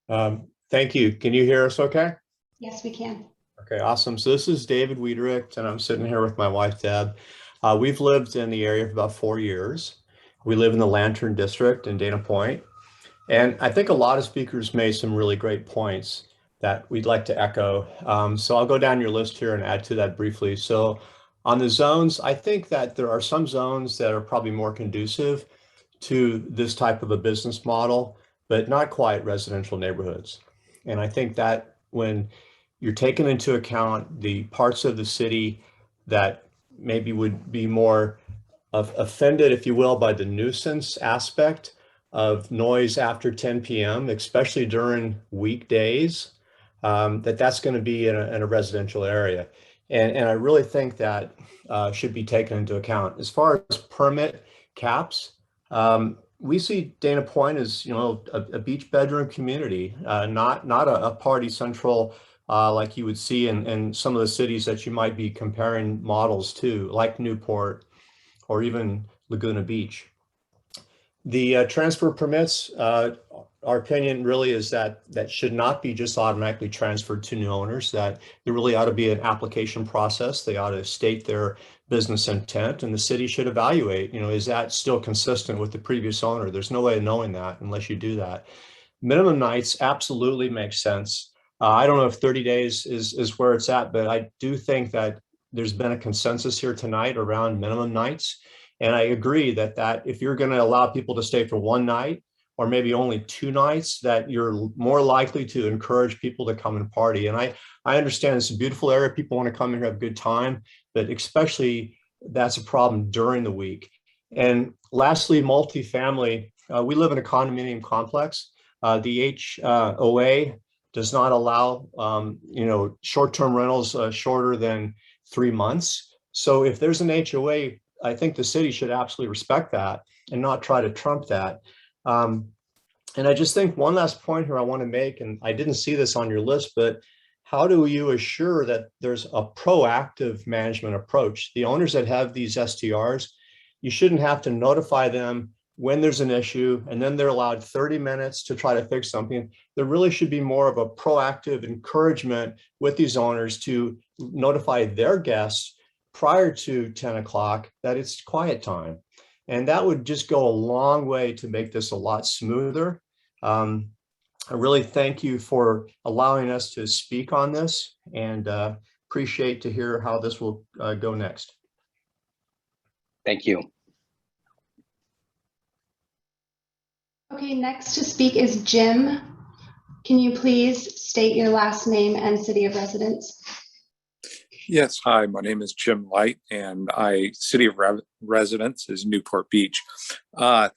Thank you. Can you hear us okay? Yes, we can. Okay, awesome. So this is David Wiederick, and I'm sitting here with my wife, Deb. We've lived in the area for about 4 years. We live in the Lantern District in Dana Point. And I think a lot of speakers made some really great points that we'd like to echo. So I'll go down your list here and add to that briefly. So on the zones, I think that there are some zones that are probably more conducive to this type of a business model, but not quite residential neighborhoods. And I think that when you're taking into account the parts of the city that maybe would be more offended, if you will, by the nuisance aspect of noise after 10 p.m., especially during weekdays, that's going to be in a residential area. And I really think that should be taken into account. As far as permit caps, we see Dana Point as, you know, a beach bedroom community, not a party central like you would see in some of the cities that you might be comparing models to, like Newport or even Laguna Beach. The transfer permits, our opinion really is that that should not be just automatically transferred to new owners, that there really ought to be an application process. They ought to state their business intent, and the city should evaluate, is that still consistent with the previous owner? There's no way of knowing that unless you do that. Minimum nights absolutely makes sense. I don't know if 30 days is where it's at, but I do think that there's been a consensus here tonight around minimum nights. And I agree that if you're going to allow people to stay for one night or maybe only 2 nights, that you're more likely to encourage people to come and party. And I understand it's a beautiful area. People want to come and have a good time, but especially that's a problem during the week. And lastly, multifamily. We live in a condominium complex. The HOA does not allow, short-term rentals shorter than 3 months. So if there's an HOA, I think the city should absolutely respect that and not try to trump that. And I just think one last point here I want to make, and I didn't see this on your list, but how do you assure that there's a proactive management approach? The owners that have these STRs, you shouldn't have to notify them when there's an issue, and then they're allowed 30 minutes to try to fix something. There really should be more of a proactive encouragement with these owners to notify their guests prior to 10 o'clock that it's quiet time. And that would just go a long way to make this a lot smoother. I really thank you for allowing us to speak on this, and appreciate to hear how this will go next. Thank you. Okay, next to speak is Jim. Can you please state your last name and city of residence? Yes, hi, my name is Jim Light, and city of residence is Newport Beach.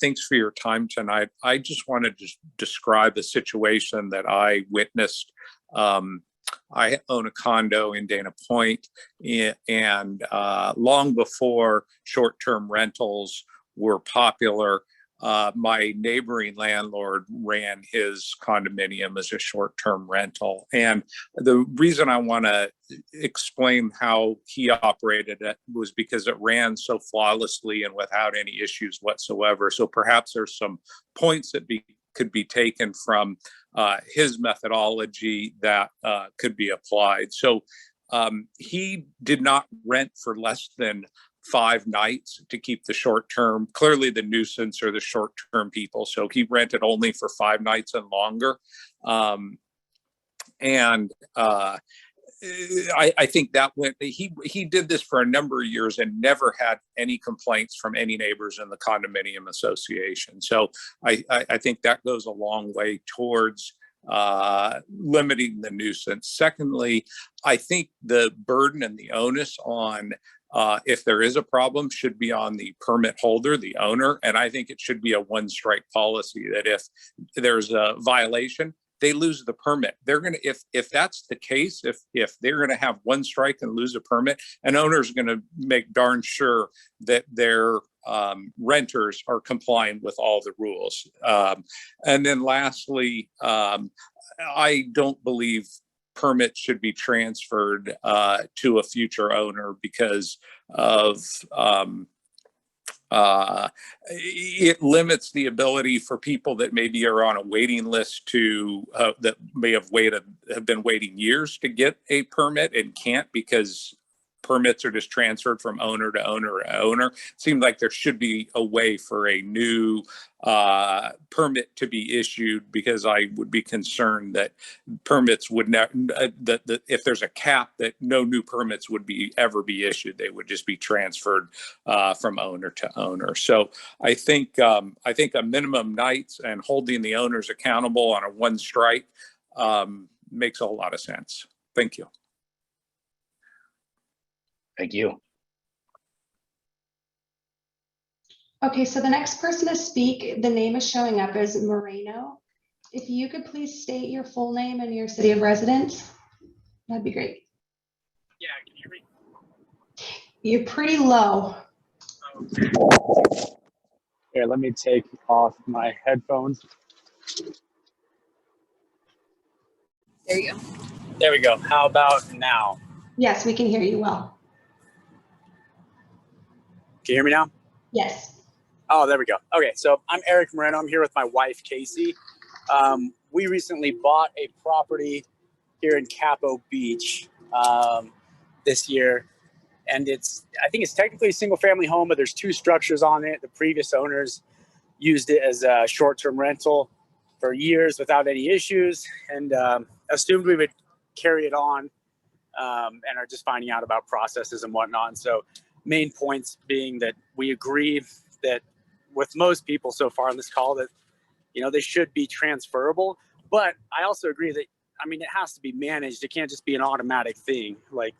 Thanks for your time tonight. I just wanted to describe a situation that I witnessed. I own a condo in Dana Point, and long before short-term rentals were popular, my neighboring landlord ran his condominium as a short-term rental. And the reason I want to explain how he operated it was because it ran so flawlessly and without any issues whatsoever. So perhaps there's some points that could be taken from his methodology that could be applied. So he did not rent for less than 5 nights to keep the short term. Clearly the nuisance are the short term people. So he rented only for 5 nights and longer. I think that he did this for a number of years and never had any complaints from any neighbors in the condominium association. So I think that goes a long way towards limiting the nuisance. Secondly, I think the burden and the onus on if there is a problem should be on the permit holder, the owner. And I think it should be a one strike policy that if there's a violation, they lose the permit. They're going to, if that's the case, if they're going to have one strike and lose a permit, an owner's going to make darn sure that their renters are complying with all the rules. And then lastly, I don't believe permits should be transferred to a future owner because of it limits the ability for people that maybe are on a waiting list to that may have been waiting years to get a permit and can't because permits are just transferred from owner to owner to owner. It seems like there should be a way for a new permit to be issued, because I would be concerned that permits would never, that if there's a cap, that no new permits would ever be issued. They would just be transferred from owner to owner. So I think a minimum nights and holding the owners accountable on a one strike makes a whole lot of sense. Thank you. Thank you. Okay, so the next person to speak, the name is showing up as Moreno. If you could please state your full name and your city of residence, that'd be great. Yeah, can you hear me? You're pretty low. Here, let me take off my headphones. There you go. There we go. How about now? Yes, we can hear you well. Can you hear me now? Yes. Oh, there we go. Okay, so I'm Eric Moreno. I'm here with my wife, Casey. We recently bought a property here in Capo Beach this year. And I think it's technically a single family home, but there's 2 structures on it. The previous owners used it as a short-term rental for years without any issues, and assumed we would carry it on, and are just finding out about processes and whatnot. And so main points being that we agree that with most people so far on this call that, you know, they should be transferable. But I also agree that, I mean, it has to be managed. It can't just be an automatic thing. Like,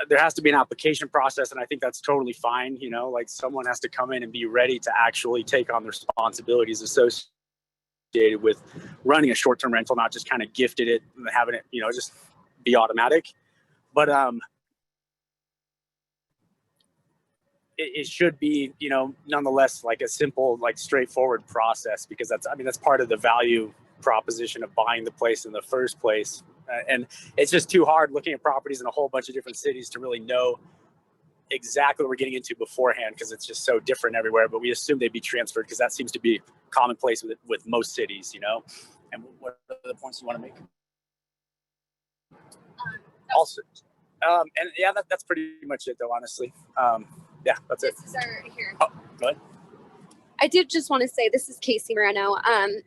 there has to be an application process, and I think that's totally fine. You know, like, someone has to come in and be ready to actually take on the responsibilities associated with running a short-term rental, not just kind of gifted it and having it, you know, just be automatic. But it should be, you know, nonetheless, like a simple, like, straightforward process, because that's, I mean, that's part of the value proposition of buying the place in the first place. And it's just too hard looking at properties in a whole bunch of different cities to really know exactly what we're getting into beforehand, because it's just so different everywhere. But we assume they'd be transferred because that seems to be commonplace with most cities, you know. And what are the points you want to make? Also, and yeah, that's pretty much it, though, honestly. Yeah, that's it. This is our, here. Oh, go ahead. I did just want to say, this is Casey Moreno.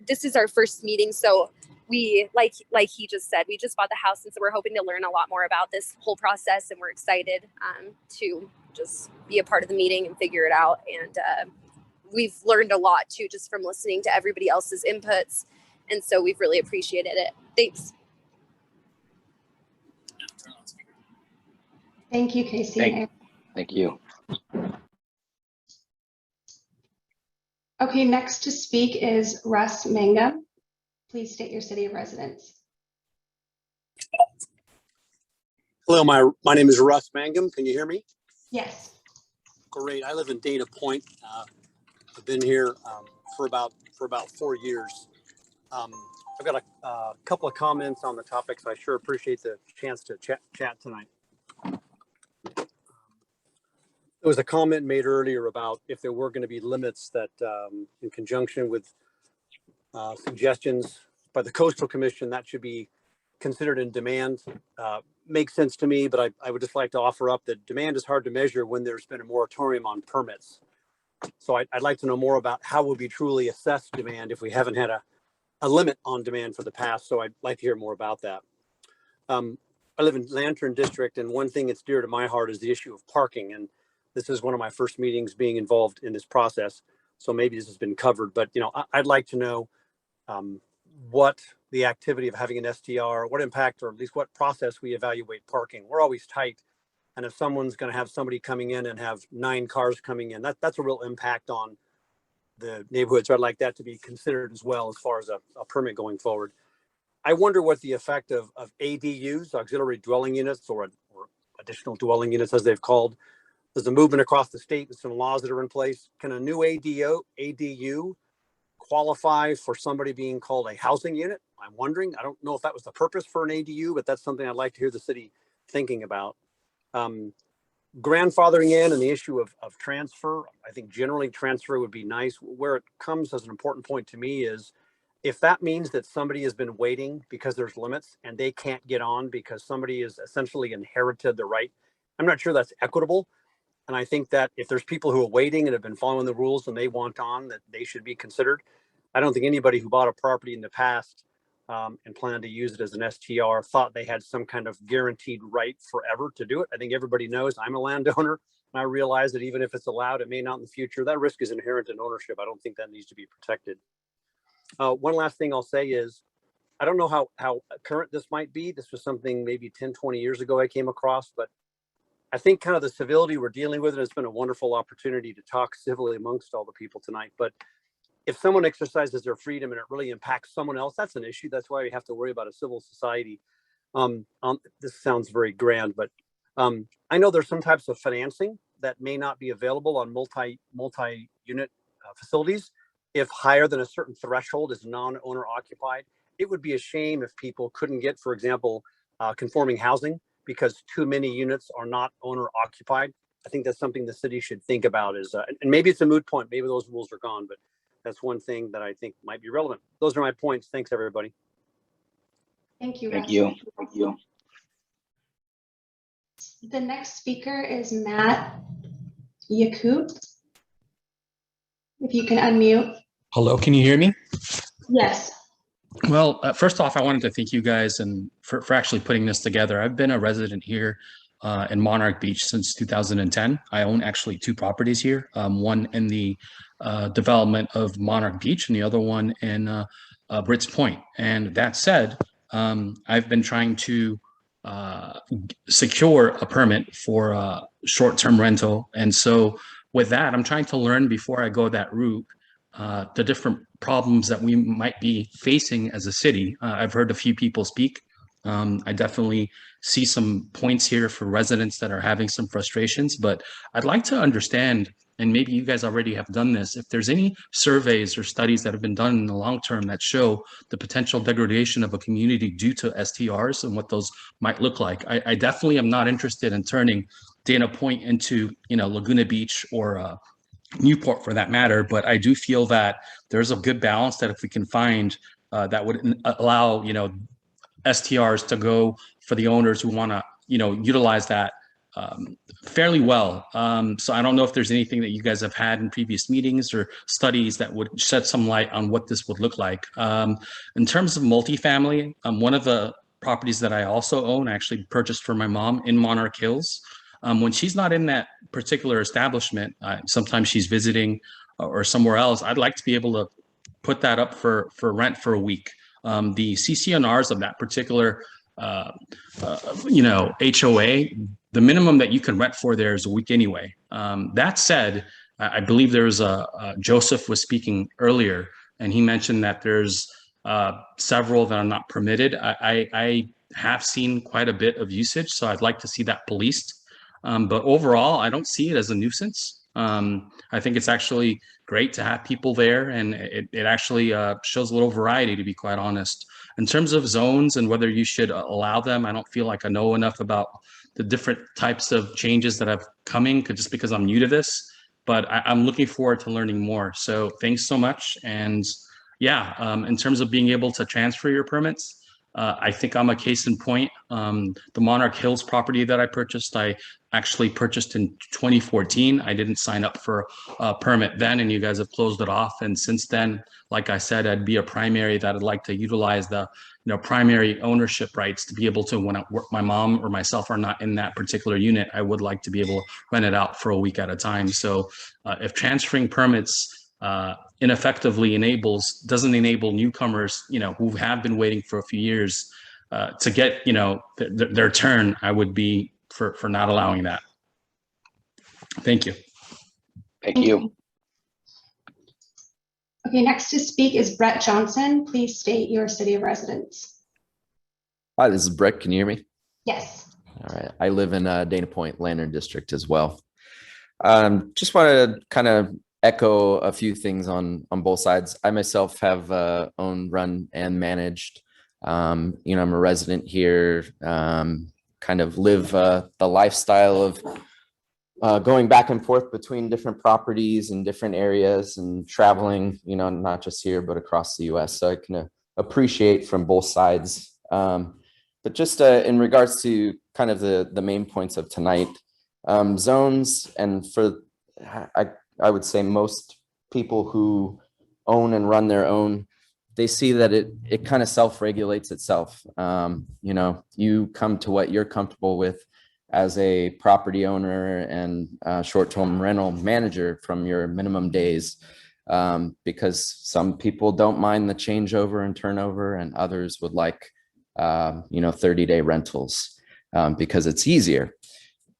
This is our first meeting, so we, like he just said, we just bought the house, and so we're hoping to learn a lot more about this whole process, and we're excited to just be a part of the meeting and figure it out. And we've learned a lot too, just from listening to everybody else's inputs, and so we've really appreciated it. Thanks. Thank you, Casey. Thank you. Okay, next to speak is Russ Mangum. Please state your city of residence. Hello, my name is Russ Mangum. Can you hear me? Yes. Great. I live in Dana Point. I've been here for about 4 years. I've got a couple of comments on the topics. I sure appreciate the chance to chat tonight. There was a comment made earlier about if there were going to be limits that in conjunction with suggestions by the Coastal Commission that should be considered in demand. Makes sense to me, but I would just like to offer up that demand is hard to measure when there's been a moratorium on permits. So I'd like to know more about how would we truly assess demand if we haven't had a limit on demand for the past. So I'd like to hear more about that. I live in Lantern District, and one thing that's dear to my heart is the issue of parking. And this is one of my first meetings being involved in this process. So maybe this has been covered, but you know, I'd like to know what the activity of having an STR, what impact, or at least what process we evaluate parking. We're always tight. And if someone's going to have somebody coming in and have 9 cars coming in, that's a real impact on the neighborhood. So I'd like that to be considered as well as far as a permit going forward. I wonder what the effect of ADUs, auxiliary dwelling units, or additional dwelling units, as they've called. There's a movement across the state with some laws that are in place. Can a new ADU qualify for somebody being called a housing unit? I'm wondering. I don't know if that was the purpose for an ADU, but that's something I'd like to hear the city thinking about. Grandfathering in and the issue of transfer. I think generally transfer would be nice. Where it comes as an important point to me is if that means that somebody has been waiting because there's limits and they can't get on because somebody has essentially inherited the right. I'm not sure that's equitable. And I think that if there's people who are waiting and have been following the rules and they want on, that they should be considered. I don't think anybody who bought a property in the past and planned to use it as an STR thought they had some kind of guaranteed right forever to do it. I think everybody knows I'm a landowner, and I realize that even if it's allowed, it may not in the future. That risk is inherent in ownership. I don't think that needs to be protected. One last thing I'll say is, I don't know how current this might be. This was something maybe 10, 20 years ago I came across, but I think kind of the civility we're dealing with, and it's been a wonderful opportunity to talk civilly amongst all the people tonight. But if someone exercises their freedom and it really impacts someone else, that's an issue. That's why we have to worry about a civil society. This sounds very grand, but I know there's some types of financing that may not be available on multi-unit facilities. If higher than a certain threshold is non-owner occupied, it would be a shame if people couldn't get, for example, conforming housing because too many units are not owner occupied. I think that's something the city should think about is, and maybe it's a moot point, maybe those rules are gone, but that's one thing that I think might be relevant. Those are my points. Thanks, everybody. Thank you. Thank Russ. you. Thank you. The next speaker is Matt Yakub. If you can unmute. Hello, can you hear me? Yes. Well, first off, I wanted to thank you guys and for actually putting this together. I've been a resident here in Monarch Beach since 2010. I own actually 2 properties here, one in the development of Monarch Beach and the other one in Brits Point. And that said, I've been trying to secure a permit for short-term rental. And so with that, I'm trying to learn before I go that route the different problems that we might be facing as a city. I've heard a few people speak. I definitely see some points here for residents that are having some frustrations, but I'd like to understand, and maybe you guys already have done this, if there's any surveys or studies that have been done in the long term that show the potential degradation of a community due to STRs and what those might look like. I definitely am not interested in turning Dana Point into, Laguna Beach or Newport for that matter, but I do feel that there's a good balance that if we can find that would allow, STRs to go for the owners who want to, utilize that fairly well. So I don't know if there's anything that you guys have had in previous meetings or studies that would shed some light on what this would look like. In terms of multifamily, one of the properties that I also own, I actually purchased for my mom in Monarch Hills. When she's not in that particular establishment, sometimes she's visiting or somewhere else, I'd like to be able to put that up for rent for a week. The CCNRs of that particular, HOA, the minimum that you can rent for there is a week anyway. That said, I believe there was Joseph was speaking earlier, and he mentioned that there's several that are not permitted. I have seen quite a bit of usage, so I'd like to see that policed. But overall, I don't see it as a nuisance. I think it's actually great to have people there, and it actually shows a little variety, to be quite honest. In terms of zones and whether you should allow them, I don't feel like I know enough about the different types of changes that have coming just because I'm new to this, but I'm looking forward to learning more. So thanks so much. And yeah, in terms of being able to transfer your permits, I think I'm a case in point. The Monarch Hills property that I purchased, I actually purchased in 2014. I didn't sign up for a permit then, and you guys have closed it off. And since then, like I said, I'd be a primary that I'd like to utilize the primary ownership rights to be able to, when my mom or myself are not in that particular unit, I would like to be able to rent it out for a week at a time. So if transferring permits ineffectively doesn't enable newcomers, who have been waiting for a few years to get, their turn, I would be for not allowing that. Thank you. Thank you. Okay, next to speak is Brett Johnson. Please state your city of residence. Hi, this is Brett. Can you hear me? Yes. All right. I live in Dana Point, Lantern District as well. Just want to kind of echo a few things on both sides. I myself have owned, run, and managed. I'm a resident here, kind of live the lifestyle of going back and forth between different properties and different areas and traveling, not just here, but across the US. So I can appreciate from both sides. But just in regards to kind of the main points of tonight, zones, and I would say most people who own and run their own, they see that it kind of self-regulates itself. You come to what you're comfortable with as a property owner and short-term rental manager from your minimum days, because some people don't mind the changeover and turnover, and others would like 30-day rentals because it's easier.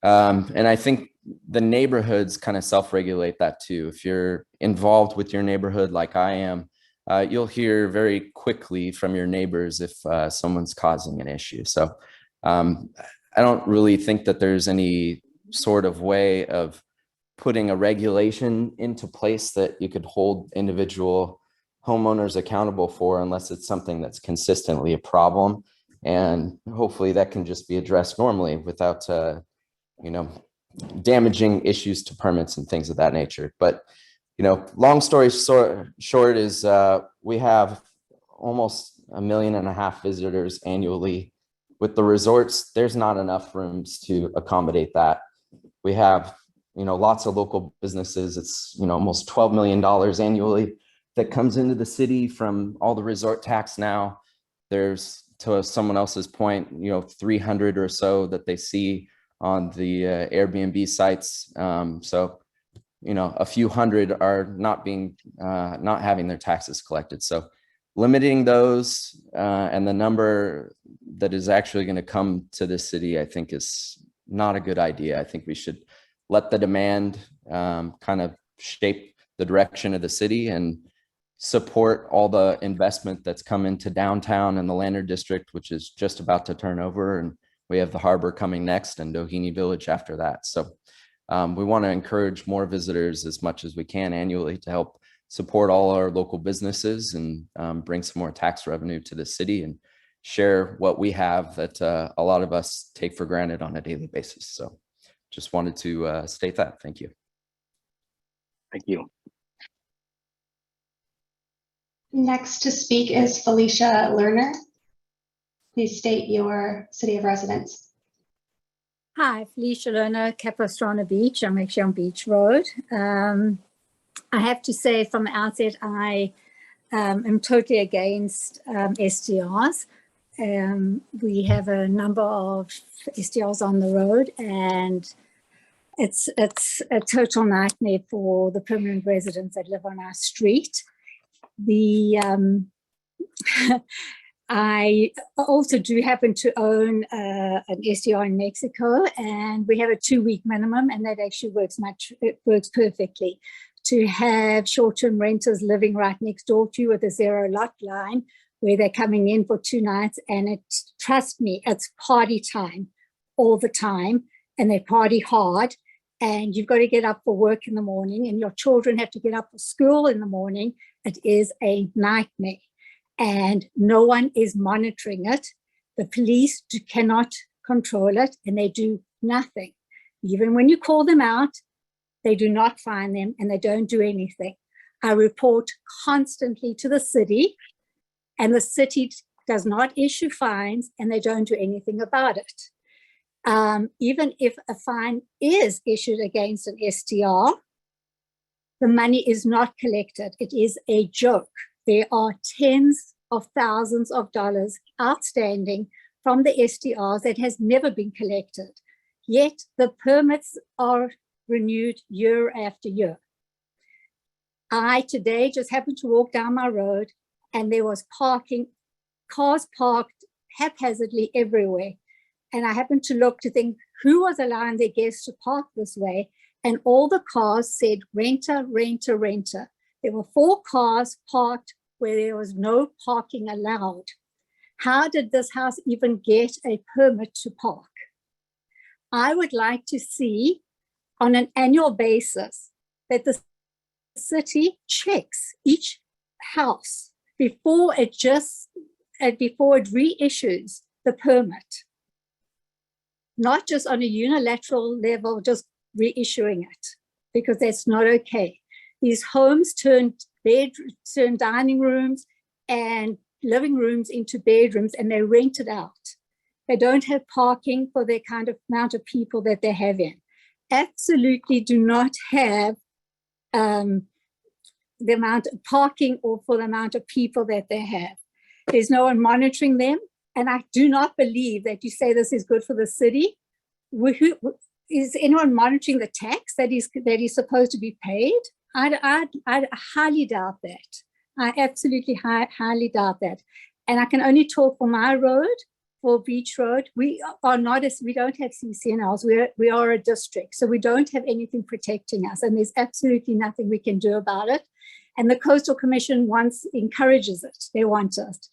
And I think the neighborhoods kind of self-regulate that too. If you're involved with your neighborhood like I am, you'll hear very quickly from your neighbors if someone's causing an issue. So I don't really think that there's any sort of way of putting a regulation into place that you could hold individual homeowners accountable for, unless it's something that's consistently a problem. And hopefully that can just be addressed normally without, damaging issues to permits and things of that nature. But, you know, long story short is we have almost 1.5 million visitors annually. With the resorts, there's not enough rooms to accommodate that. We have, you know, lots of local businesses. It's, you know, almost $12 million annually that comes into the city from all the resort tax now. There's, to someone else's point, you know, 300 or so that they see on the Airbnb sites. So, you know, a few hundred are not having their taxes collected. So limiting those and the number that is actually going to come to this city, I think, is not a good idea. I think we should let the demand kind of shape the direction of the city and support all the investment that's come into downtown and the Lantern District, which is just about to turn over. And we have the harbor coming next and Doheny Village after that. So we want to encourage more visitors as much as we can annually to help support all our local businesses and bring some more tax revenue to the city and share what we have that a lot of us take for granted on a daily basis. So just wanted to state that. Thank you. Thank you. Next to speak is Felicia Lerner. Please state your city of residence. Hi, Felicia Lerner, Capistrano Beach. I'm actually on Beach Road. I have to say from the outset, I am totally against STRs. We have a number of STRs on the road, and it's a total nightmare for the permanent residents that live on our street. I also do happen to own an STR in Mexico, and we have a 2-week minimum, and that actually works perfectly. To have short-term renters living right next door to you with a 0 lot line where they're coming in for 2 nights, and trust me, it's party time all the time, and they party hard, and you've got to get up for work in the morning, and your children have to get up for school in the morning. It is a nightmare, and no one is monitoring it. The police cannot control it, and they do nothing. Even when you call them out, they do not find them, and they don't do anything. I report constantly to the city, and the city does not issue fines, and they don't do anything about it. Even if a fine is issued against an STR, the money is not collected. It is a joke. There are tens of thousands of dollars outstanding from the STRs that has never been collected. Yet the permits are renewed year after year. I today just happened to walk down my road, and there was cars parked haphazardly everywhere. And I happened to look to think who was allowing their guests to park this way. And all the cars said renter, renter, renter. There were 4 cars parked where there was no parking allowed. How did this house even get a permit to park? I would like to see on an annual basis that the city checks each house before it reissues the permit. Not just on a unilateral level, just reissuing it, because that's not okay. These homes turn dining rooms and living rooms into bedrooms, and they're rented out. They don't have parking for the kind of amount of people that they have in. Absolutely do not have the amount of parking or for the amount of people that they have. There's no one monitoring them. And I do not believe that you say this is good for the city. Is anyone monitoring the tax that is supposed to be paid? I highly doubt that. I absolutely highly doubt that. And I can only talk for my road, for Beach Road. We don't have CCNLs. We are a district, so we don't have anything protecting us, and there's absolutely nothing we can do about it. And the Coastal Commission encourages it. They want it.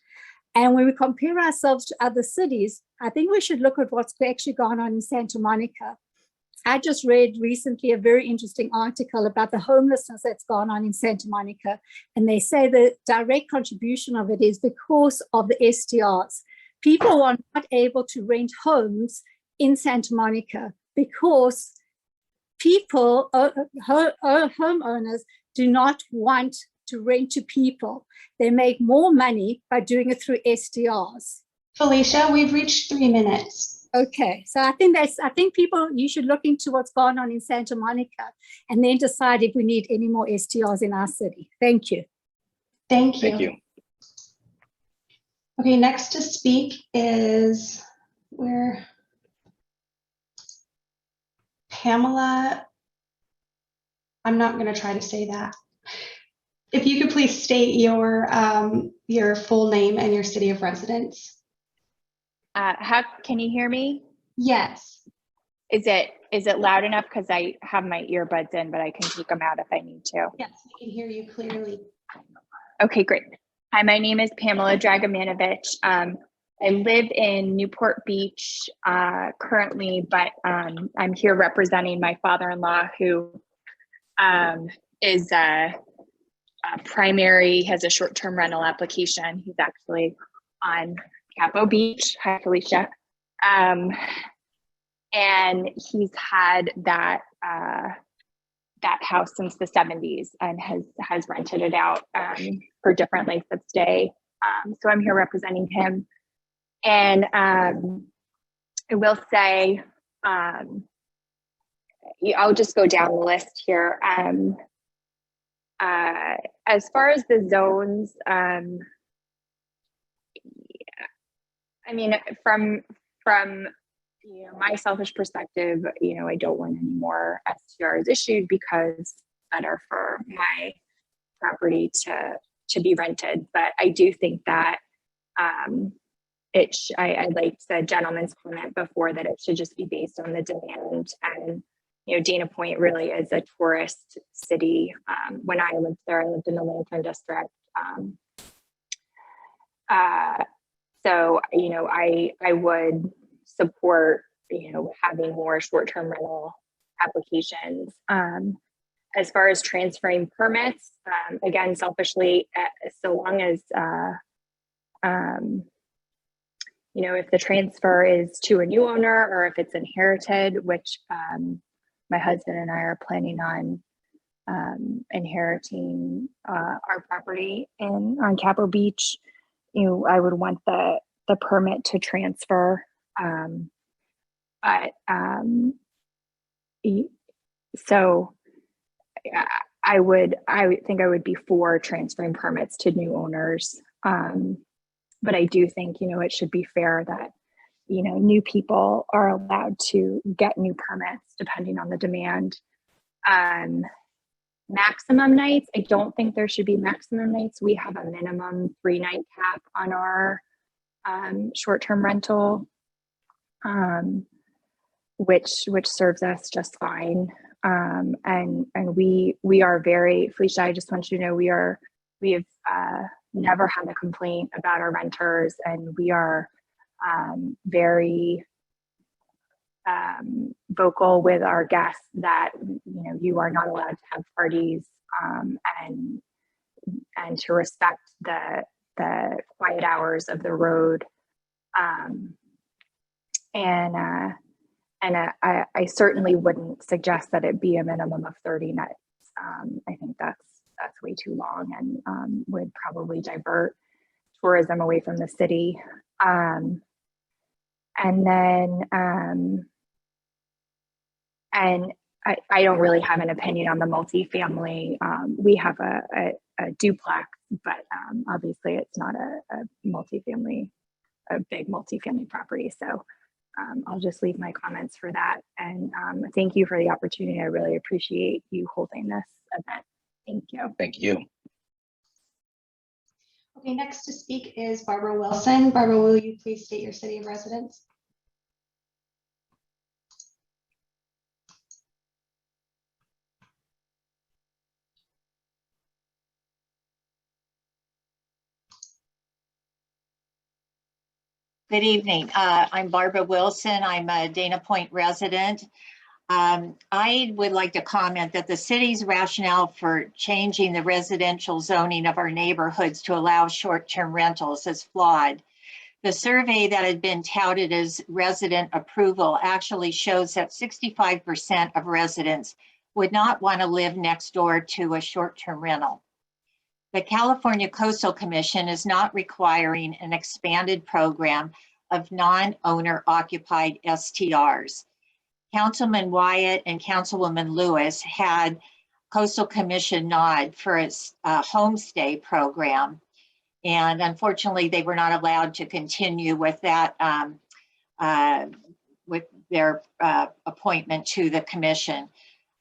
And when we compare ourselves to other cities, I think we should look at what's actually gone on in Santa Monica. I just read recently a very interesting article about the homelessness that's gone on in Santa Monica. And they say the direct contribution of it is because of the STRs. People are not able to rent homes in Santa Monica because people, homeowners do not want to rent to people. They make more money by doing it through STRs. Felicia, we've reached 3 minutes. Okay, so I think people, you should look into what's going on in Santa Monica and then decide if we need any more STRs in our city. Thank you. Thank you. Thank you. Okay, next to speak is Pamela. I'm not going to try to say that. If you could please state your full name and your city of residence. Can you hear me? Yes. Is it loud enough? Because I have my earbuds in, but I can take them out if I need to. Yes, we can hear you clearly. Okay, great. Hi, my name is Pamela Dragomanovic. I live in Newport Beach currently, but I'm here representing my father-in-law, who is a primary, has a short-term rental application. He's actually on Capo Beach. Hi, Felicia. And he's had that house since the 70s and has rented it out for different lengths of stay. So I'm here representing him. And I will say, I'll just go down the list here. As far as the zones, I mean, from my selfish perspective, I don't want any more STRs issued because it's better for my property to be rented. But I do think that I liked the gentleman's comment before that it should just be based on the demand. And Dana Point really is a tourist city. When I lived there, I lived in the Lantern District. So I would support having more short-term rental applications. As far as transferring permits, again, selfishly, so long as if the transfer is to a new owner or if it's inherited, which my husband and I are planning on inheriting our property on Capo Beach, I would want the permit to transfer. So I would think I would be for transferring permits to new owners. But I do think, it should be fair that, new people are allowed to get new permits depending on the demand. Maximum nights, I don't think there should be maximum nights. We have a minimum 3-night cap on our short-term rental, which serves us just fine. And we are very, Felicia, I just want you to know we have never had a complaint about our renters, and we are very vocal with our guests that you are not allowed to have parties, and to respect the quiet hours of the road, and I certainly wouldn't suggest that it be a minimum of 30 nights. I think that's way too long and would probably divert tourism away from the city. And then, and I don't really have an opinion on the multifamily. We have a duplex, but obviously it's not a multifamily, a big multifamily property. So I'll just leave my comments for that. And thank you for the opportunity. I really appreciate you holding this event. Thank you. Thank you. Okay, next to speak is Barbara Wilson. Barbara, will you please state your city of residence? Good evening. I'm Barbara Wilson. I'm a Dana Point resident. I would like to comment that the city's rationale for changing the residential zoning of our neighborhoods to allow short-term rentals is flawed. The survey that had been touted as resident approval actually shows that 65% of residents would not want to live next door to a short-term rental. The California Coastal Commission is not requiring an expanded program of non-owner occupied STRs. Councilman Wyatt and Councilwoman Lewis had Coastal Commission nod for its homestay program. And unfortunately, they were not allowed to continue with that, with their appointment to the commission,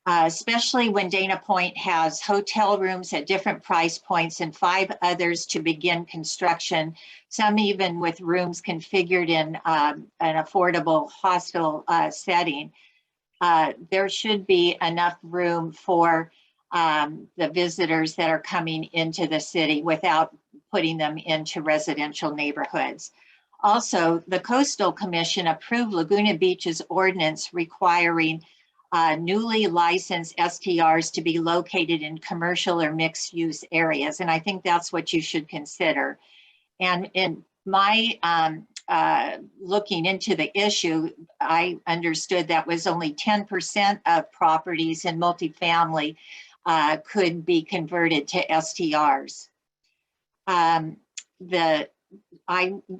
especially when Dana Point has hotel rooms at different price points and 5 others to begin construction, some even with rooms configured in an affordable hospital setting. There should be enough room for the visitors that are coming into the city without putting them into residential neighborhoods. Also, the Coastal Commission approved Laguna Beach's ordinance requiring newly licensed STRs to be located in commercial or mixed use areas. And I think that's what you should consider. And in my looking into the issue, I understood that was only 10% of properties in multifamily could be converted to STRs. I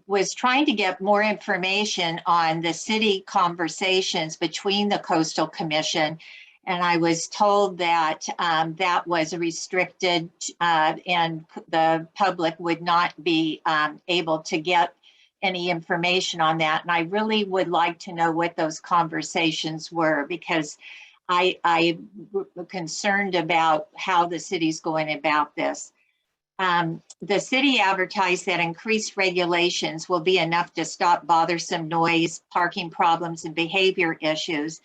was trying to get more information on the city conversations between the Coastal Commission, and I was told that that was restricted and the public would not be able to get any information on that. And I really would like to know what those conversations were, because I'm concerned about how the city's going about this. The city advertised that increased regulations will be enough to stop bothersome noise, parking problems, and behavior issues.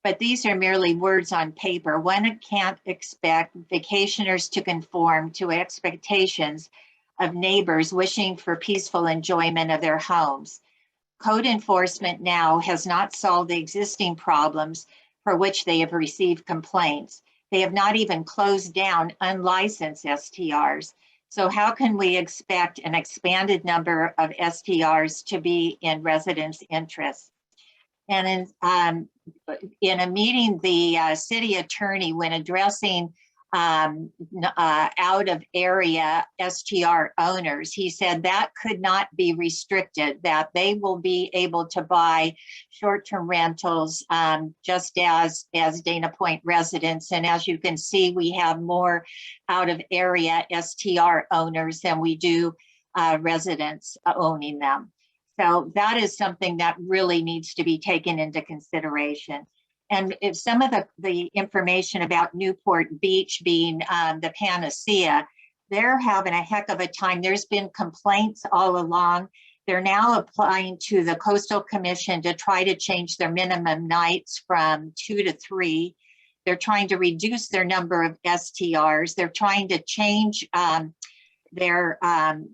But these are merely words on paper. One can't expect vacationers to conform to expectations of neighbors wishing for peaceful enjoyment of their homes. Code enforcement now has not solved the existing problems for which they have received complaints. They have not even closed down unlicensed STRs. So how can we expect an expanded number of STRs to be in residents' interests? And in a meeting, the city attorney, when addressing out of area STR owners, he said that could not be restricted, that they will be able to buy short-term rentals just as Dana Point residents. And as you can see, we have more out of area STR owners than we do residents owning them. So that is something that really needs to be taken into consideration. And if some of the information about Newport Beach being the panacea, they're having a heck of a time. There's been complaints all along. They're now applying to the Coastal Commission to try to change their minimum nights from 2 to 3. They're trying to reduce their number of STRs. They're trying to change their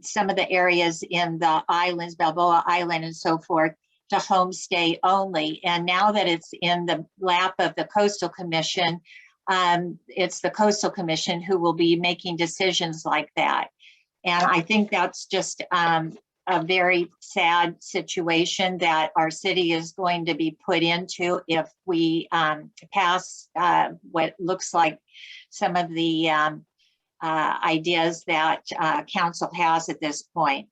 some of the areas in the islands, Balboa Island and so forth, to homestay only. And now that it's in the lap of the Coastal Commission, it's the Coastal Commission who will be making decisions like that. And I think that's just a very sad situation that our city is going to be put into if we pass what looks like some of the ideas that council has at this point.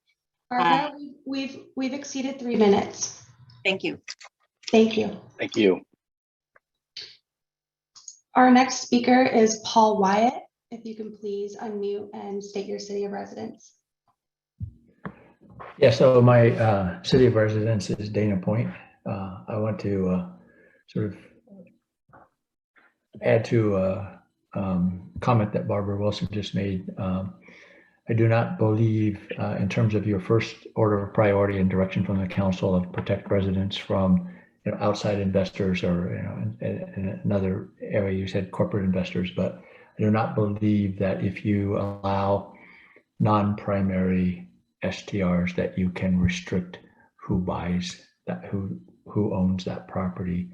Barbara, we've exceeded 3 minutes. Thank you. Thank you. Thank you. Our next speaker is Paul Wyatt. If you can please unmute and state your city of residence. Yeah, so my city of residence is Dana Point. I want to sort of add to a comment that Barbara Wilson just made. I do not believe in terms of your first order of priority and direction from the council of protect residents from outside investors, or in another area you said corporate investors, but I do not believe that if you allow non-primary STRs that you can restrict who buys that, who owns that property.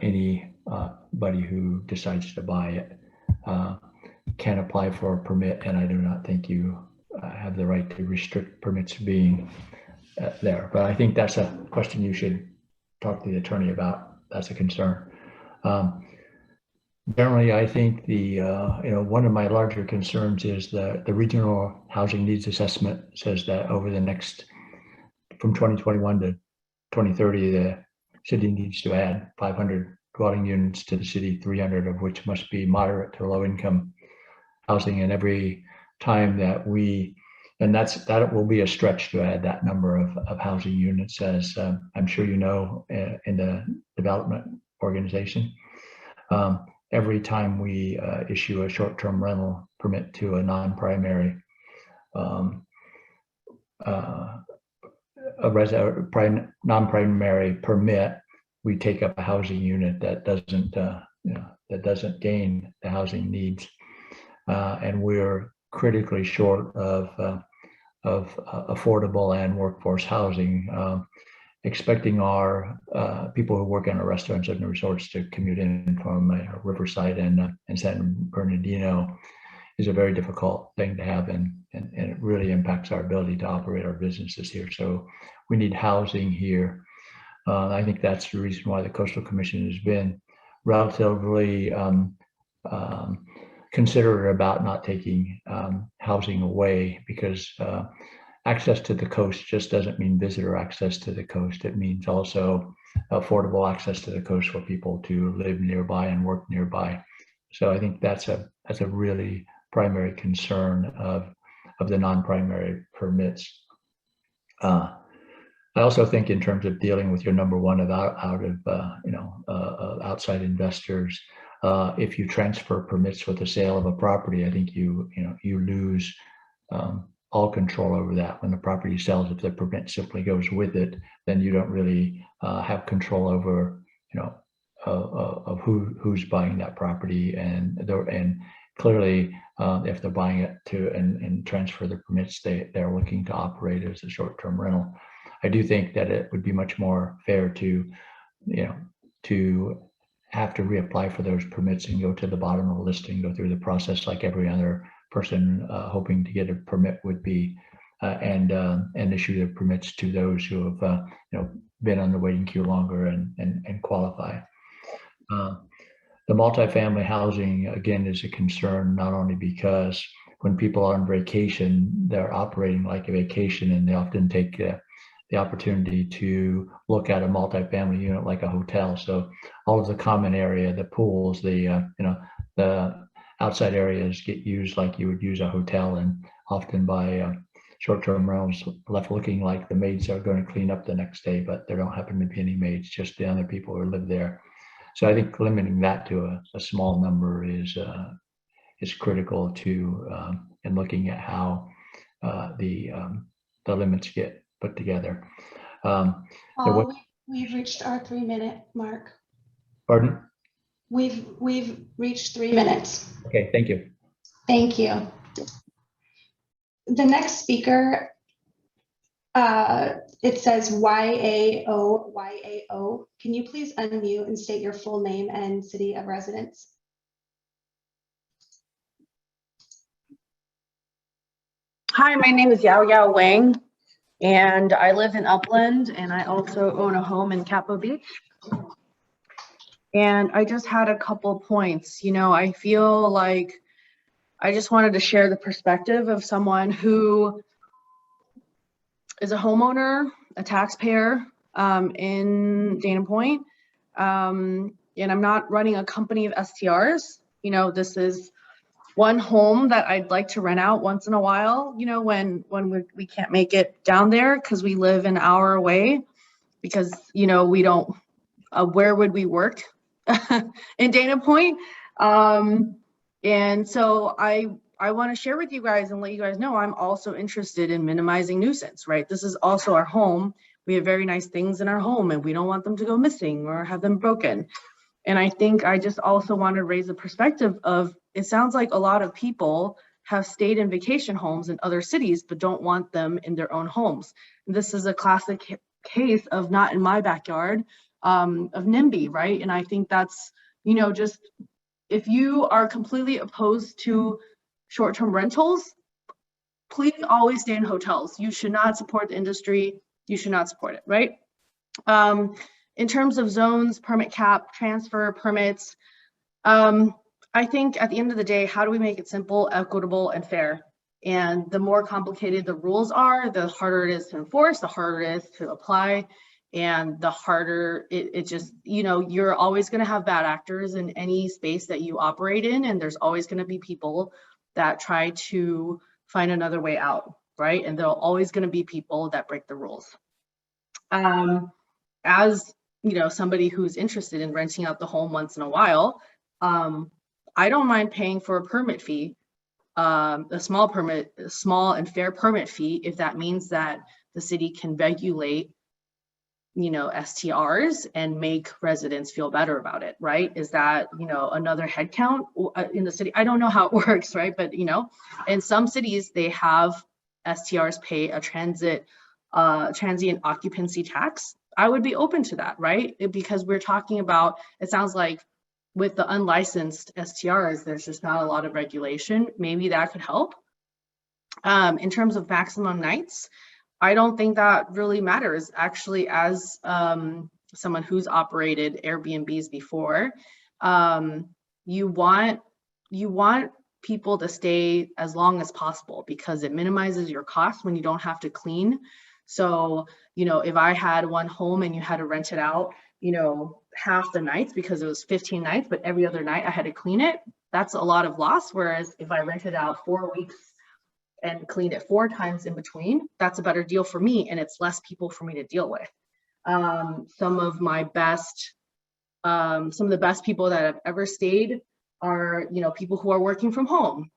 Anybody who decides to buy it can apply for a permit, and I do not think you have the right to restrict permits being there. But I think that's a question you should talk to the attorney about. That's a concern. Generally, I think one of my larger concerns is the regional housing needs assessment says that over the next, from 2021 to 2030, the city needs to add 500 dwelling units to the city, 300 of which must be moderate to low income housing. And every time that that will be a stretch to add that number of housing units, as I'm sure you know, in the development organization. Every time we issue a short-term rental permit to a non-primary non-primary permit, we take up a housing unit that doesn't gain the housing needs, and we're critically short of affordable and workforce housing. Expecting our people who work in our restaurants and resorts to commute in from Riverside and San Bernardino is a very difficult thing to have, and it really impacts our ability to operate our businesses here. So we need housing here. I think that's the reason why the Coastal Commission has been relatively considerate about not taking housing away, because access to the coast just doesn't mean visitor access to the coast. It means also affordable access to the coast for people to live nearby and work nearby. So I think that's a really primary concern of the non-primary permits. I also think in terms of dealing with your number one of outside investors, if you transfer permits with the sale of a property, I think you lose all control over that. When the property sells, if the permit simply goes with it, then you don't really have control over of who's buying that property, and clearly if they're buying it and transfer the permits, they're looking to operate as a short-term rental. I do think that it would be much more fair to have to reapply for those permits and go to the bottom of the list and go through the process like every other person hoping to get a permit would be, and issue the permits to those who have been on the waiting queue longer and qualify. The multifamily housing, again, is a concern, not only because when people are on vacation, they're operating like a vacation, and they often take the opportunity to look at a multifamily unit like a hotel. So all of the common area, the pools, the outside areas get used like you would use a hotel, and often by short-term rentals left looking like the maids are going to clean up the next day, but there don't happen to be any maids, just the other people who live there. So I think limiting that to a small number is critical to in looking at how the limits get put together. We've reached our 3-minute mark. Pardon? We've reached 3 minutes. Okay, thank you. Thank you. The next speaker, it says YAO. Can you please unmute and state your full name and city of residence? Hi, my name is Yao Yao Wang, and I live in Upland, and I also own a home in Capo Beach. And I just had a couple points. I feel like I just wanted to share the perspective of someone who is a homeowner, a taxpayer in Dana Point. And I'm not running a company of STRs. This is one home that I'd like to rent out once in a while, when we can't make it down there because we live an hour away, because, we don't, where would we work in Dana Point? And so I want to share with you guys and let you guys know I'm also interested in minimizing nuisance, right? This is also our home. We have very nice things in our home, and we don't want them to go missing or have them broken. And I think I just also want to raise the perspective of, it sounds like a lot of people have stayed in vacation homes in other cities, but don't want them in their own homes. And this is a classic case of not in my backyard, of NIMBY, right? And I think that's, just, if you are completely opposed to short-term rentals, please always stay in hotels. You should not support the industry. you should not support it, right? In terms of zones, permit cap, transfer permits, I think at the end of the day, how do we make it simple, equitable, and fair? And the more complicated the rules are, the harder it is to enforce, the harder it is to apply, and the harder it just, you know, you're always going to have bad actors in any space that you operate in, and there's always going to be people that try to find another way out, right? And there'll always going to be people that break the rules. As you know, somebody who's interested in renting out the home once in a while, I don't mind paying for a permit fee, a small and fair permit fee, if that means that the city can regulate, you know, STRs and make residents feel better about it, right? Is that, you know, another head count in the city? I don't know how it works, right? But, you know, in some cities, they have STRs pay a transient occupancy tax. I would be open to that, right? Because we're talking about, it sounds like with the unlicensed STRs, there's just not a lot of regulation. Maybe that could help. In terms of maximum nights, I don't think that really matters. Actually, as someone who's operated Airbnbs before, you want people to stay as long as possible because it minimizes your costs when you don't have to clean. So, you know, if I had one home and you had to rent it out, you know, half the nights because it was 15 nights, but every other night I had to clean it, that's a lot of loss. Whereas if I rented out 4 weeks and cleaned it 4 times in between, that's a better deal for me, and it's less people for me to deal with. Some of the best people that have ever stayed are, you know, people who are working from home.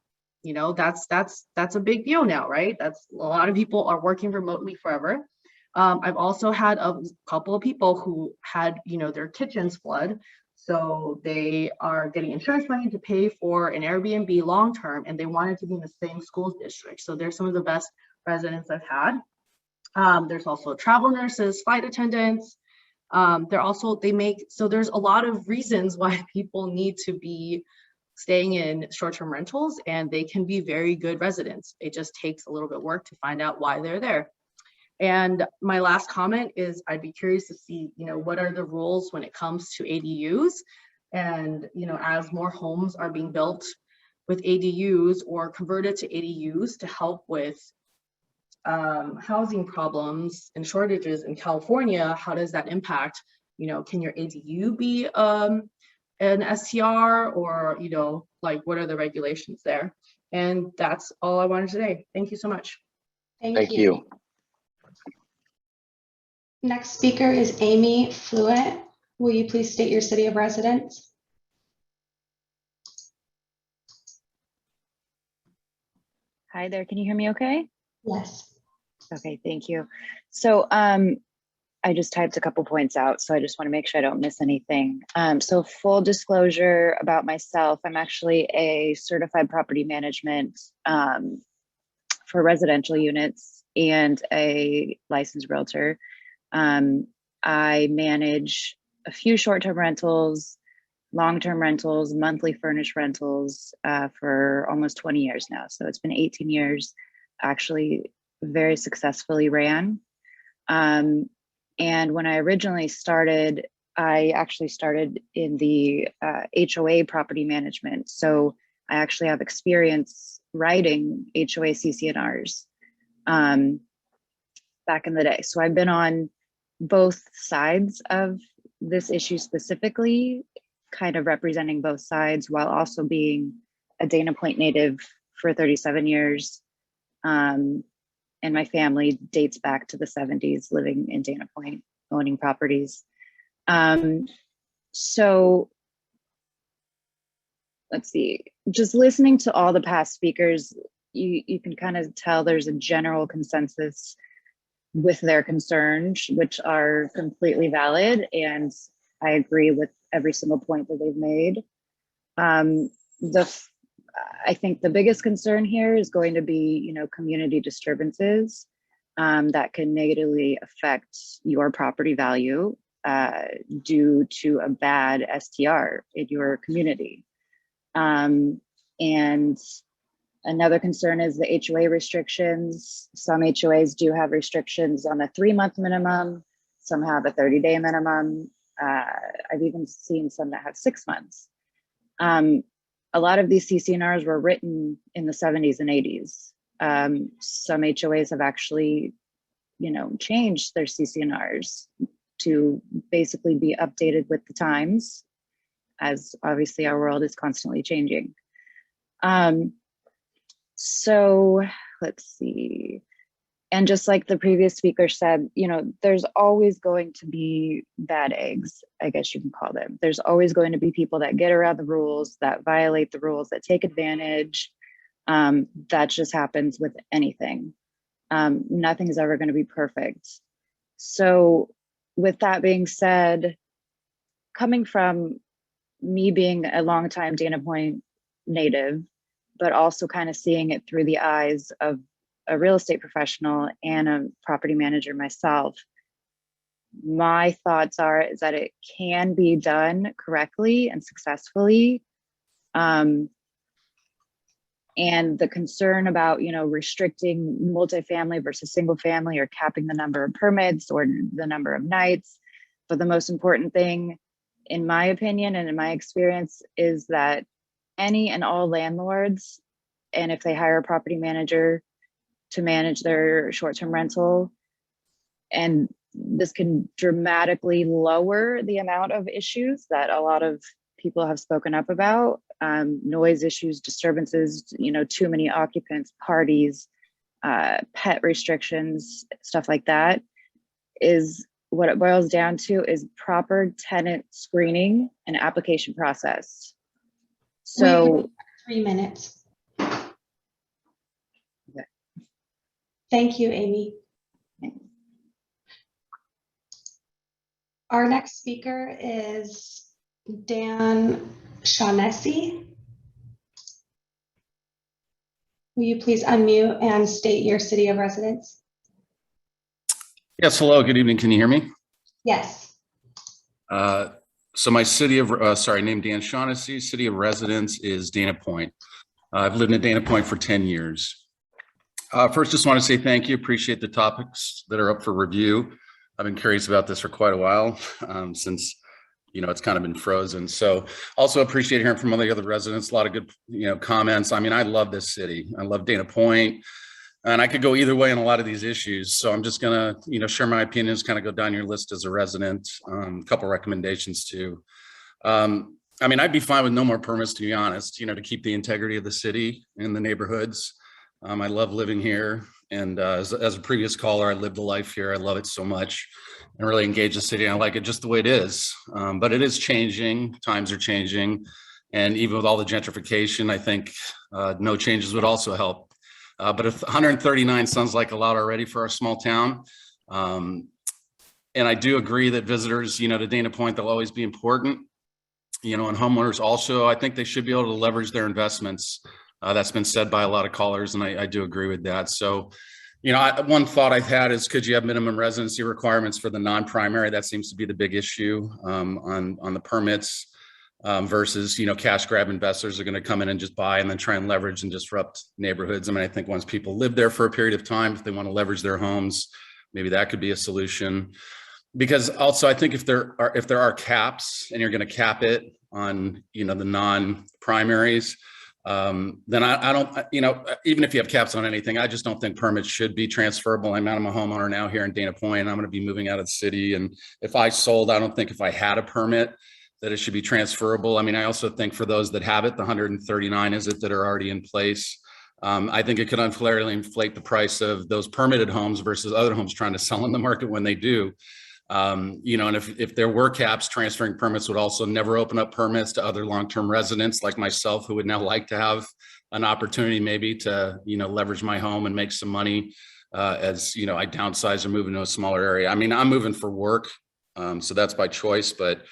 You know, that's a big deal now, right? That's a lot of people are working remotely forever. I've also had a couple of people who had, you know, their kitchens flood. So they are getting insurance money to pay for an Airbnb long-term, and they wanted to be in the same school district. So they're some of the best residents I've had. There's also travel nurses, flight attendants. So there's a lot of reasons why people need to be staying in short-term rentals, and they can be very good residents. It just takes a little bit of work to find out why they're there. And my last comment is I'd be curious to see, you know, what are the rules when it comes to ADUs? And, you know, as more homes are being built with ADUs or converted to ADUs to help with housing problems and shortages in California, how does that impact, you know, can your ADU be an STR, or, you know, like what are the regulations there? And that's all I wanted today. Thank you so much. Thank you. Next speaker is Amy Fluent. Will you please state your city of residence? Hi there, can you hear me okay? Yes. Okay, thank you. So I just typed a couple points out, so I just want to make sure I don't miss anything. So full disclosure about myself, I'm actually a certified property management for residential units and a licensed realtor. I manage a few short-term rentals, long-term rentals, monthly furnished rentals for almost 20 years now. So it's been 18 years, actually very successfully ran. And when I originally started, I actually started in the HOA property management. So I actually have experience writing HOA CC&Rs back in the day. So I've been on both sides of this issue specifically, kind of representing both sides while also being a Dana Point native for 37 years. And my family dates back to the 70s, living in Dana Point, owning properties. So let's see, just listening to all the past speakers, you can kind of tell there's a general consensus with their concerns, which are completely valid. And I agree with every single point that they've made. I think the biggest concern here is going to be, community disturbances that can negatively affect your property value due to a bad STR in your community. And Another concern is the HOA restrictions. Some HOAs do have restrictions on the 3-month minimum. Some have a 30-day minimum. I've even seen some that have 6 months. A lot of these CC&Rs were written in the 70s and 80s. Some HOAs have actually, changed their CC&Rs to basically be updated with the times, as obviously our world is constantly changing. So let's see. And just like the previous speaker said, there's always going to be bad eggs, I guess you can call them. There's always going to be people that get around the rules, that violate the rules, that take advantage. That just happens with anything. Nothing is ever going to be perfect. So with that being said, coming from me being a longtime Dana Point native, but also kind of seeing it through the eyes of a real estate professional and a property manager myself, my thoughts is that it can be done correctly and successfully. And the concern about, restricting multifamily versus single family or capping the number of permits or the number of nights. But the most important thing, in my opinion and in my experience, is that any and all landlords, and if they hire a property manager to manage their short-term rental, and this can dramatically lower the amount of issues that a lot of people have spoken up about, noise issues, disturbances, too many occupants, parties, pet restrictions, stuff like that, is what it boils down to is proper tenant screening and application process. So 3 minutes. Thank you, Amy. Our next speaker is Dan Shaughnessy. Will you please unmute and state your city of residence? Yes, hello, good evening. Can you hear me? Yes. So my city of, named Dan Shaughnessy, city of residence is Dana Point. I've lived in Dana Point for 10 years. First, just want to say thank you. Appreciate the topics that are up for review. I've been curious about this for quite a while, since, it's kind of been frozen. So also appreciate hearing from all the other residents, a lot of good, comments. I mean, I love this city. I love Dana Point, and I could go either way on a lot of these issues. So I'm just gonna, share my opinions, kind of go down your list as a resident, a couple recommendations too. I mean, I'd be fine with no more permits, to be honest, to keep the integrity of the city and the neighborhoods. I love living here. And as a previous caller, I lived a life here. I love it so much and really engage the city. I like it just the way it is. But it is changing. Times are changing. And even with all the gentrification, I think no changes would also help. But if 139 sounds like a lot already for our small town. And I do agree that visitors, to Dana Point, they'll always be important. And homeowners also, I think they should be able to leverage their investments. That's been said by a lot of callers, and I do agree with that. So, one thought I've had is, could you have minimum residency requirements for the non-primary? That seems to be the big issue on the permits versus, cash grab investors are going to come in and just buy and then try and leverage and disrupt neighborhoods. I mean, I think once people live there for a period of time, if they want to leverage their homes, maybe that could be a solution. Because also, I think if there are caps and you're going to cap it on, the non-primaries, then I don't, even if you have caps on anything, I just don't think permits should be transferable. I'm a homeowner now here in Dana Point, and I'm going to be moving out of the city. And if I sold, I don't think if I had a permit that it should be transferable. I mean, I also think for those that have it, the 139 is it that are already in place. I think it could unfairly inflate the price of those permitted homes versus other homes trying to sell in the market when they do. And if there were caps, transferring permits would also never open up permits to other long-term residents like myself, who would now like to have an opportunity maybe to, leverage my home and make some money as, I downsize or move into a smaller area. I mean, I'm moving for work, so that's by choice, but,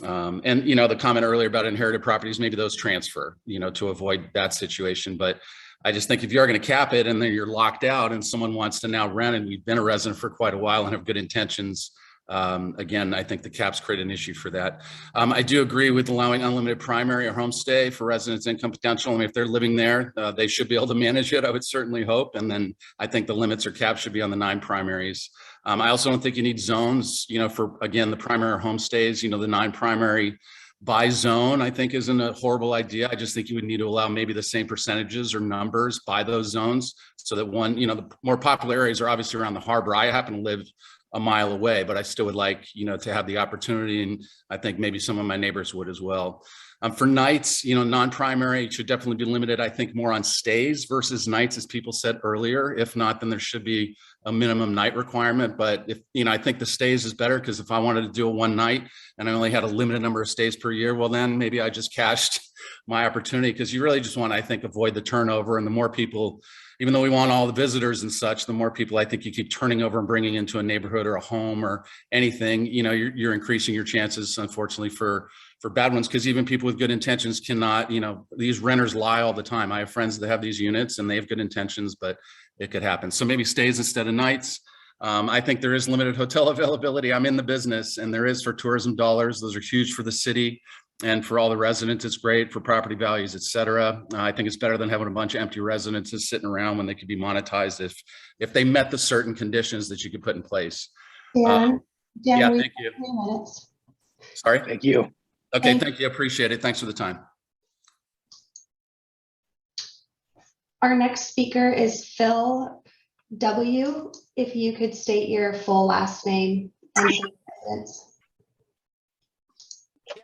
and, the comment earlier about inherited properties, maybe those transfer, to avoid that situation. But I just think if you are going to cap it and then you're locked out and someone wants to now rent, and you've been a resident for quite a while and have good intentions, Again, I think the caps create an issue for that. I do agree with allowing unlimited primary or homestay for residents income potential. I mean, if they're living there, they should be able to manage it, I would certainly hope. And then I think the limits or caps should be on the 9 primaries. I also don't think you need zones, for, again, the primary or homestays, the 9 primary by zone, I think isn't a horrible idea. I just think you would need to allow maybe the same percentages or numbers by those zones so that one, the more popular areas are obviously around the harbor. I happen to live a mile away, but I still would like, to have the opportunity. And I think maybe some of my neighbors would as well. For nights, non-primary should definitely be limited, I think, more on stays versus nights, as people said earlier. If not, then there should be a minimum night requirement. But if, I think the stays is better, because if I wanted to do a one night and I only had a limited number of stays per year, well, then maybe I just cashed my opportunity, because you really just want to, I think, avoid the turnover. And the more people, even though we want all the visitors and such, the more people I think you keep turning over and bringing into a neighborhood or a home or anything, you're increasing your chances, unfortunately, for bad ones, because even people with good intentions cannot, these renters lie all the time. I have friends that have these units and they have good intentions, but it could happen. So maybe stays instead of nights. I think there is limited hotel availability. I'm in the business, and there is for tourism dollars. Those are huge for the city and for all the residents. It's great for property values, et cetera. I think it's better than having a bunch of empty residences sitting around when they could be monetized if they met the certain conditions that you could put in place. Dan, Yeah, we thank you. have 3 minutes. Sorry? Thank you. Okay, thank you. Appreciate it. Thanks for the time. Our next speaker is Phil W. If you could state your full last name and residence.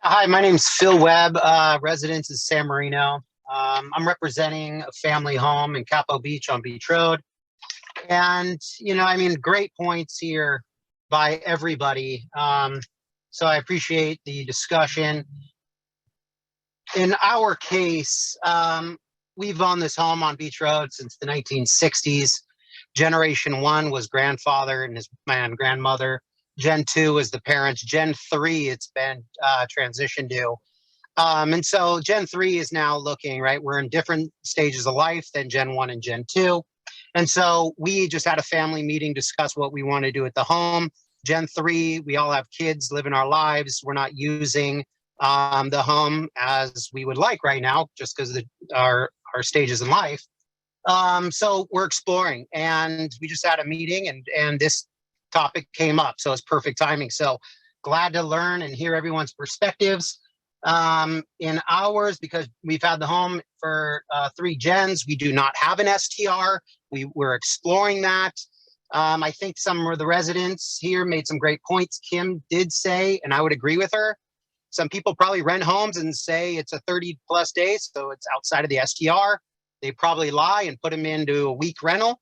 Hi, my name's Phil Webb. Residence is San Marino. I'm representing a family home in Capo Beach on Beach Road. And, great points here by everybody. So I appreciate the discussion. In our case, we've owned this home on Beach Road since the 1960s. Generation 1 was grandfather and his grandmother. Gen 2 is the parents. Gen 3, it's been transitioned to. And so Gen 3 is now looking, right? We're in different stages of life than Gen 1 and Gen 2. And so we just had a family meeting, discuss what we want to do at the home. Gen 3, we all have kids living our lives. We're not using the home as we would like right now, just because of our stages in life. So we're exploring, and we just had a meeting, and this topic came up, so it's perfect timing. So glad to learn and hear everyone's perspectives. In ours, because we've had the home for 3 gens, we do not have an STR. We're exploring that. I think some of the residents here made some great points. Kim did say, and I would agree with her, some people probably rent homes and say it's a 30+ days, so it's outside of the STR. They probably lie and put them into a week rental.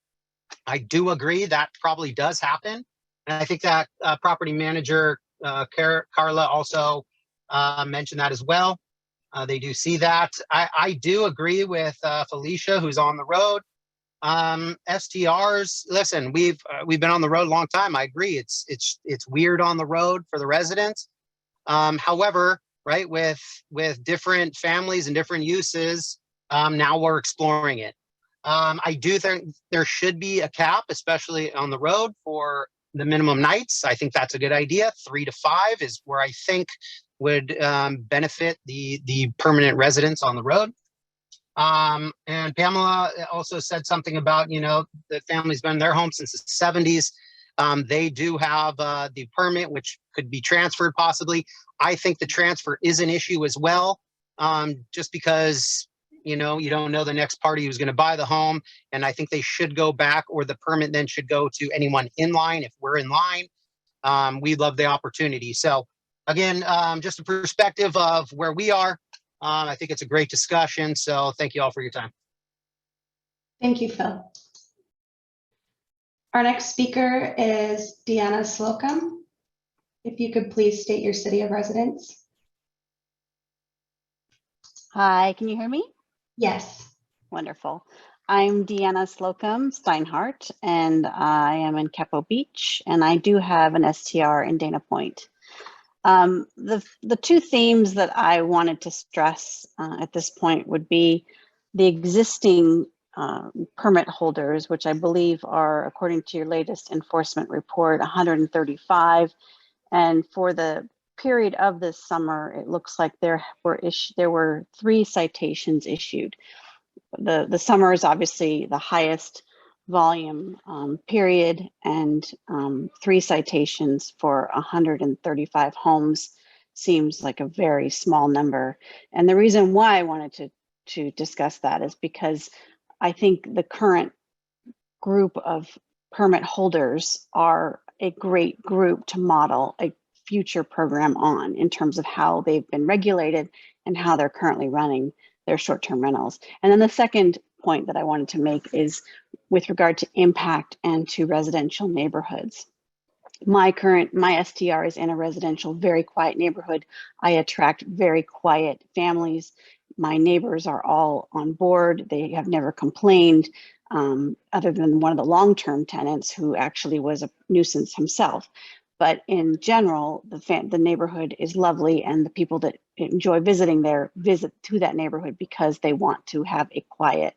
I do agree that probably does happen. And I think that property manager, Carla, also mentioned that as well. They do see that. I do agree with Felicia, who's on the road. STRs, listen, we've been on the road a long time. I agree. It's weird on the road for the residents. However, right, with different families and different uses, now we're exploring it. I do think there should be a cap, especially on the road, for the minimum nights. I think that's a good idea. 3 to 5 is where I think would benefit the permanent residents on the road. And Pamela also said something about, the family's been in their home since the 70s. They do have the permit, which could be transferred possibly. I think the transfer is an issue as well, just because, you don't know the next party who's going to buy the home. And I think they should go back, or the permit then should go to anyone in line if we're in line. We love the opportunity. So again, just a perspective of where we are. I think it's a great discussion. So thank you all for your time. Thank you, Phil. Our next speaker is Deanna Slocum. If you could please state your city of residence. Hi, can you hear me? Yes. Wonderful. I'm Deanna Slocum Steinhardt, and I am in Capo Beach, and I do have an STR in Dana Point. The 2 themes that I wanted to stress at this point would be the existing permit holders, which I believe are, according to your latest enforcement report, 135, And for the period of this summer, it looks like there were 3 citations issued. The summer is obviously the highest volume period, and 3 citations for 135 homes seems like a very small number. And the reason why I wanted to discuss that is because I think the current group of permit holders are a great group to model a future program on, in terms of how they've been regulated and how they're currently running their short-term rentals. And then the second point that I wanted to make is with regard to impact and to residential neighborhoods. My STR is in a residential, very quiet neighborhood. I attract very quiet families. My neighbors are all on board. They have never complained, other than one of the long-term tenants who actually was a nuisance himself. But in general, the neighborhood is lovely, and the people that enjoy visiting there visit to that neighborhood because they want to have a quiet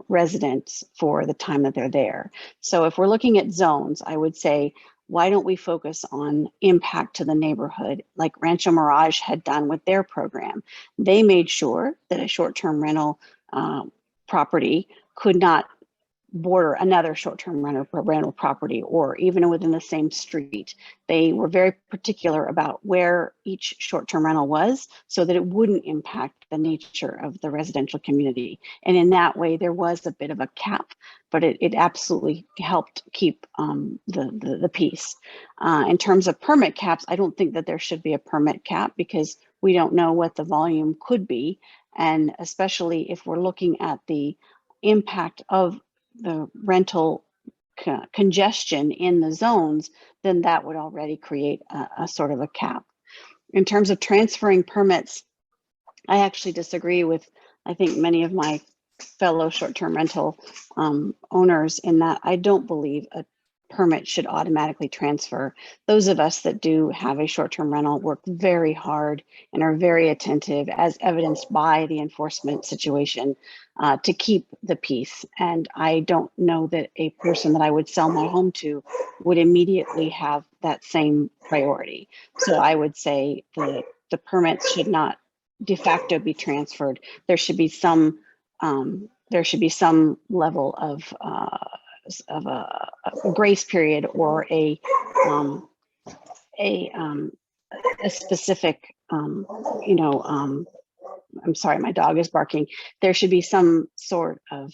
residence for the time that they're there. So if we're looking at zones, I would say, why don't we focus on impact to the neighborhood like Rancho Mirage had done with their program? They made sure that a short-term rental property could not border another short-term rental property, or even within the same street. They were very particular about where each short-term rental was so that it wouldn't impact the nature of the residential community. And in that way, there was a bit of a cap, but it absolutely helped keep the peace. In terms of permit caps, I don't think that there should be a permit cap because we don't know what the volume could be. And especially if we're looking at the impact of the rental congestion in the zones, then that would already create a sort of a cap. In terms of transferring permits, I actually disagree with, I think, many of my fellow short-term rental owners in that I don't believe a permit should automatically transfer. Those of us that do have a short-term rental work very hard and are very attentive, as evidenced by the enforcement situation, to keep the peace. And I don't know that a person that I would sell my home to would immediately have that same priority. So I would say the permits should not de facto be transferred. There should be some level of a grace period, or a specific, I'm sorry, my dog is barking. There should be some sort of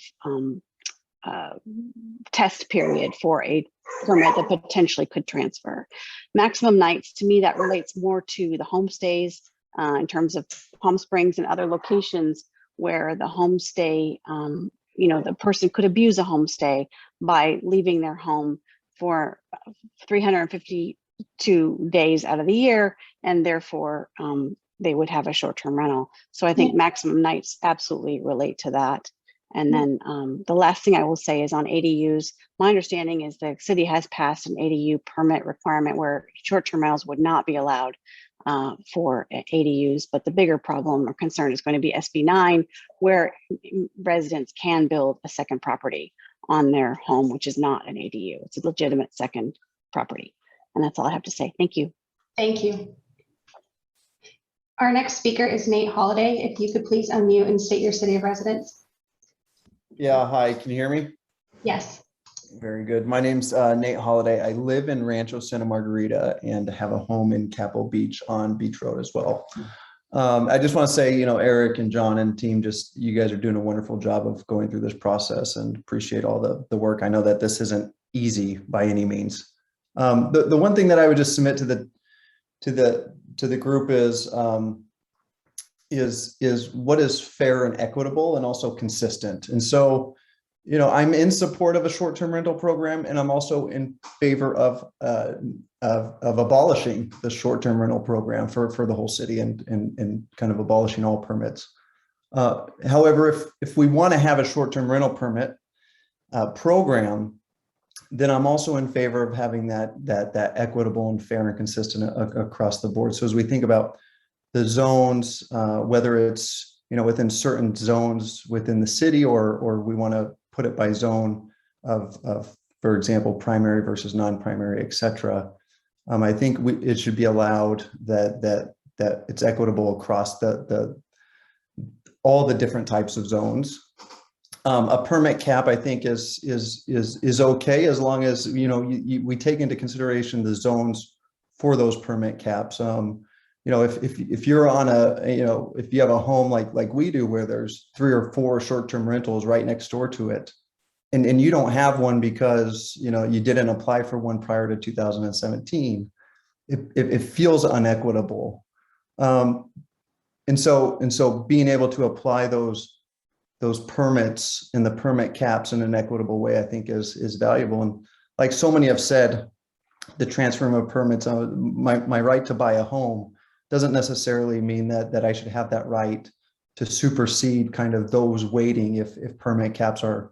test period for a permit that potentially could transfer. Maximum nights, to me, that relates more to the homestays in terms of Palm Springs and other locations where the homestay, the person could abuse a homestay by leaving their home for 352 days out of the year, and therefore they would have a short-term rental. So I think maximum nights absolutely relate to that. And then the last thing I will say is on ADUs. My understanding is the city has passed an ADU permit requirement where short-term rentals would not be allowed for ADUs, but the bigger problem or concern is going to be SB 9, where residents can build a second property on their home, which is not an ADU. It's a legitimate second property. And that's all I have to say. Thank you. Thank you. Our next speaker is Nate Holiday. If you could please unmute and state your city of residence. Yeah, hi, can you hear me? Yes. Very good. My name's Nate Holiday. I live in Rancho Santa Margarita and have a home in Capo Beach on Beach Road as well. I just want to say, Eric and John and team, you guys are doing a wonderful job of going through this process, and appreciate all the work. I know that this isn't easy by any means. The one thing that I would just submit to the group is what is fair and equitable and also consistent. And so, I'm in support of a short-term rental program, and I'm also in favor of abolishing the short-term rental program for the whole city and kind of abolishing all permits. However, if we want to have a short-term rental permit program, then I'm also in favor of having that equitable and fair and consistent across the board. So as we think about the zones, whether it's within certain zones within the city, or we want to put it by zone of for example, primary versus non-primary, et cetera. I think it should be allowed that it's equitable across all the different types of zones. A permit cap, I think, is okay as long as we take into consideration the zones for those permit caps. If you're on if you have a home like we do, where there's 3 or 4 short-term rentals right next door to it, and you don't have one because you didn't apply for one prior to 2017, it feels unequitable. And so being able to apply those permits and the permit caps in an equitable way, I think is valuable. And like so many have said, the transfer of permits, my right to buy a home doesn't necessarily mean that I should have that right to supersede kind of those waiting if permit caps are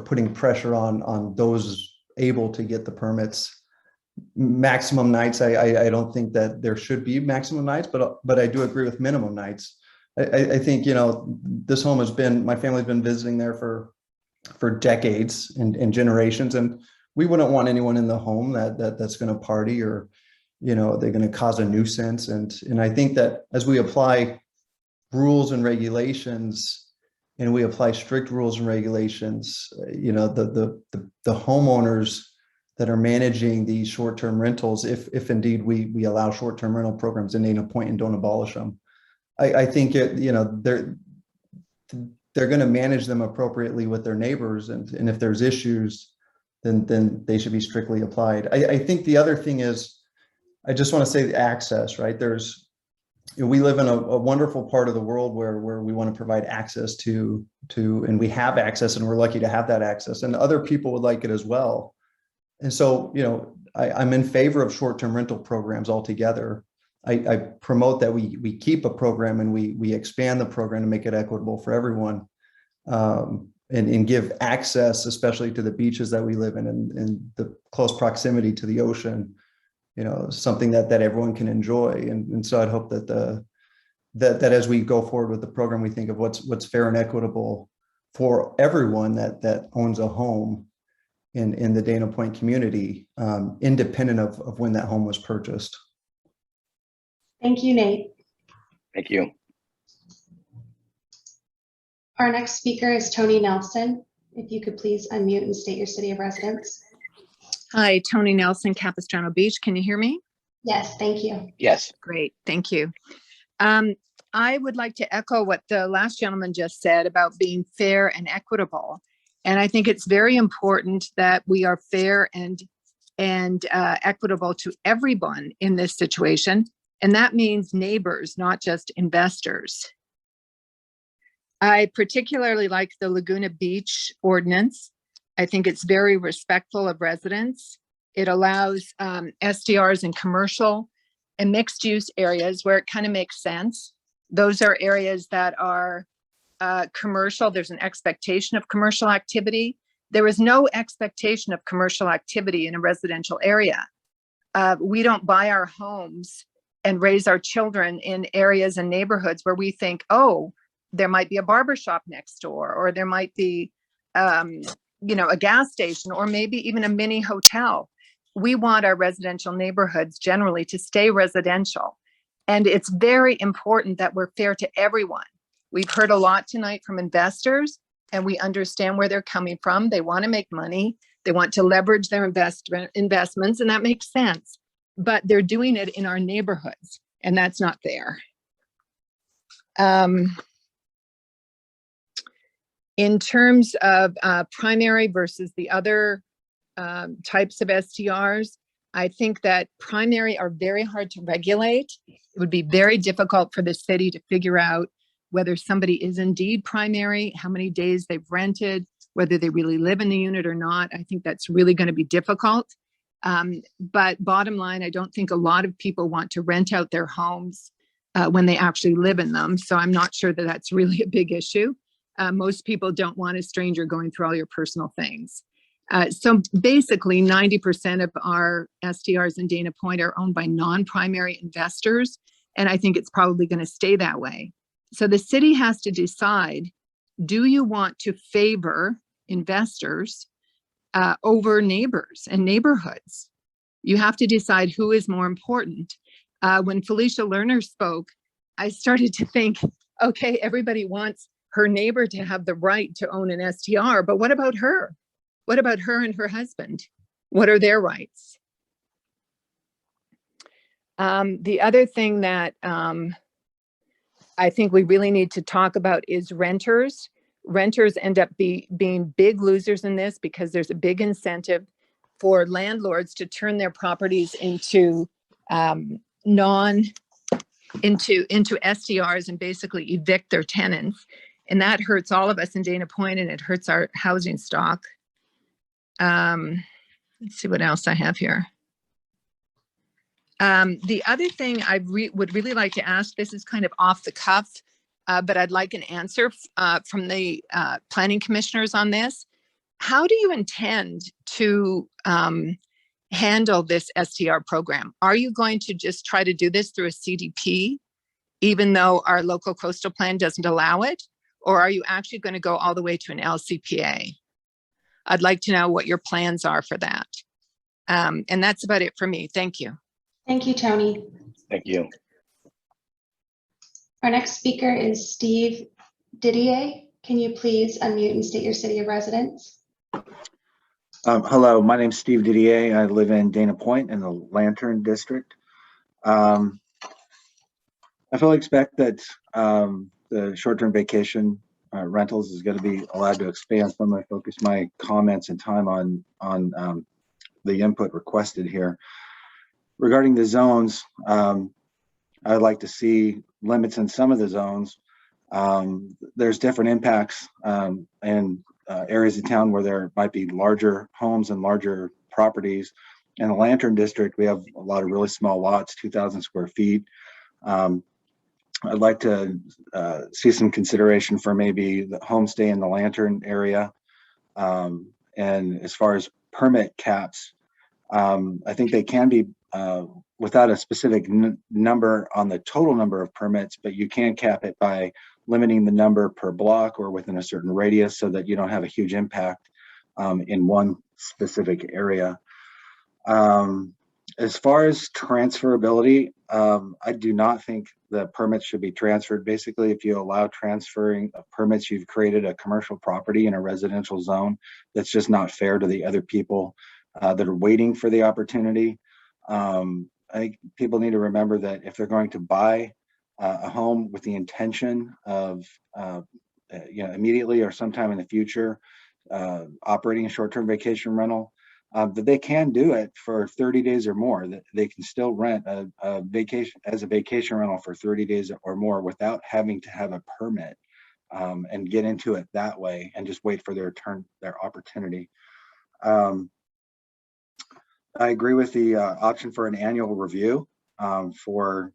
putting pressure on those able to get the permits. Maximum nights, I don't think that there should be maximum nights, but I do agree with minimum nights. I think this home my family's been visiting there for decades and generations, and we wouldn't want anyone in the home that's going to party or they're going to cause a nuisance. And I think that as we apply rules and regulations, and we apply strict rules and regulations, the homeowners that are managing these short-term rentals, if indeed we allow short-term rental programs in Dana Point and don't abolish them, I think they're going to manage them appropriately with their neighbors, and if there's issues, then they should be strictly applied. I think the other thing is, I just want to say the access, right? We live in a wonderful part of the world where we want to provide access to, and we have access, and we're lucky to have that access, and other people would like it as well. And so, I'm in favor of short-term rental programs altogether. I promote that we keep a program and we expand the program to make it equitable for everyone, and give access, especially to the beaches that we live in and the close proximity to the ocean, something that everyone can enjoy. And so I'd hope that as we go forward with the program, we think of what's fair and equitable for everyone that owns a home in the Dana Point community, independent of when that home was purchased. Thank you, Nate. Thank you. Our next speaker is Tony Nelson. If you could please unmute and state your city of residence. Hi, Tony Nelson, Capistrano Beach. Can you hear me? Yes, thank you. Yes. Great, thank you. I would like to echo what the last gentleman just said about being fair and equitable. And I think it's very important that we are fair and equitable to everyone in this situation. And that means neighbors, not just investors. I particularly like the Laguna Beach ordinance. I think it's very respectful of residents. It allows STRs in commercial and mixed use areas where it kind of makes sense. Those are areas that are commercial. There's an expectation of commercial activity. There is no expectation of commercial activity in a residential area. We don't buy our homes and raise our children in areas and neighborhoods where we think, oh, there might be a barber shop next door, or there might be, a gas station, or maybe even a mini hotel. We want our residential neighborhoods generally to stay residential. And it's very important that we're fair to everyone. We've heard a lot tonight from investors, and we understand where they're coming from. They want to make money. They want to leverage their investments, and that makes sense. But they're doing it in our neighborhoods, and that's not fair. In terms of primary versus the other types of STRs, I think that primary are very hard to regulate. It would be very difficult for the city to figure out whether somebody is indeed primary, how many days they've rented, whether they really live in the unit or not. I think that's really going to be difficult. But bottom line, I don't think a lot of people want to rent out their homes when they actually live in them. So I'm not sure that that's really a big issue. Most people don't want a stranger going through all your personal things. So basically 90% of our STRs in Dana Point are owned by non-primary investors. And I think it's probably going to stay that way. So the city has to decide, do you want to favor investors over neighbors and neighborhoods? You have to decide who is more important. When Felicia Lerner spoke, I started to think, okay, everybody wants her neighbor to have the right to own an STR, but what about her? What about her and her husband? What are their rights? The other thing that I think we really need to talk about is renters. Renters end up being big losers in this because there's a big incentive for landlords to turn their properties into into STRs and basically evict their tenants. And that hurts all of us in Dana Point, and it hurts our housing stock. Let's see what else I have here. The other thing I would really like to ask, this is kind of off the cuff, but I'd like an answer from the planning commissioners on this. How do you intend to handle this STR program? Are you going to just try to do this through a CDP, even though our local coastal plan doesn't allow it? Or are you actually going to go all the way to an LCPA? I'd like to know what your plans are for that. And that's about it for me. Thank you. Thank you, Tony. Thank you. Our next speaker is Steve Didier. Can you please unmute and state your city of residence? Hello, my name is Steve Didier. I live in Dana Point in the Lantern District. I fully expect that the short-term vacation rentals is going to be allowed to expand. So I'm going to focus my comments and time on the input requested here. Regarding the zones, I'd like to see limits in some of the zones. There's different impacts and areas of town where there might be larger homes and larger properties. In the Lantern District, we have a lot of really small lots, 2,000 square feet. I'd like to see some consideration for maybe the homestay in the Lantern area. And as far as permit caps, I think they can be without a specific number on the total number of permits, but you can cap it by limiting the number per block or within a certain radius so that you don't have a huge impact in one specific area. As far as transferability, I do not think the permits should be transferred. Basically, if you allow transferring of permits, you've created a commercial property in a residential zone that's just not fair to the other people that are waiting for the opportunity. I think people need to remember that if they're going to buy a home with the intention of immediately or sometime in the future operating a short-term vacation rental, that they can do it for 30 days or more, that they can still rent a vacation as a vacation rental for 30 days or more without having to have a permit and get into it that way and just wait for their opportunity. I agree with the option for an annual review for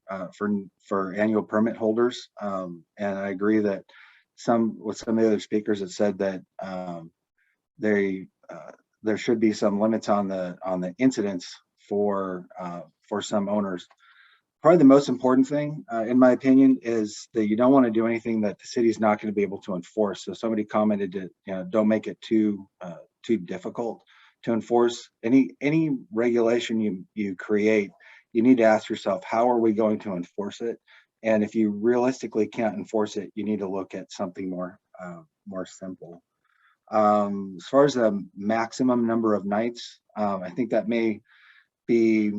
annual permit holders, and I agree that with some of the other speakers that said that there should be some limits on the incidents for some owners. Probably the most important thing, in my opinion, is that you don't want to do anything that the city is not going to be able to enforce. So somebody commented that don't make it too difficult to enforce. Any regulation you create, you need to ask yourself, how are we going to enforce it? And if you realistically can't enforce it, you need to look at something more simple. As far as the maximum number of nights, I think that may be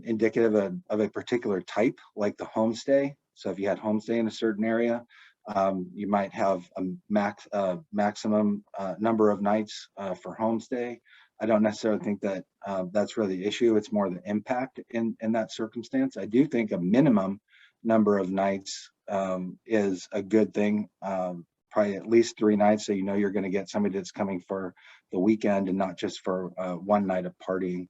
indicative of a particular type, like the homestay. So if you had homestay in a certain area, you might have a maximum number of nights for homestay. I don't necessarily think that that's really the issue. It's more the impact in that circumstance. I do think a minimum number of nights is a good thing. Probably at least 3 nights, so you know you're going to get somebody that's coming for the weekend and not just for one night of partying.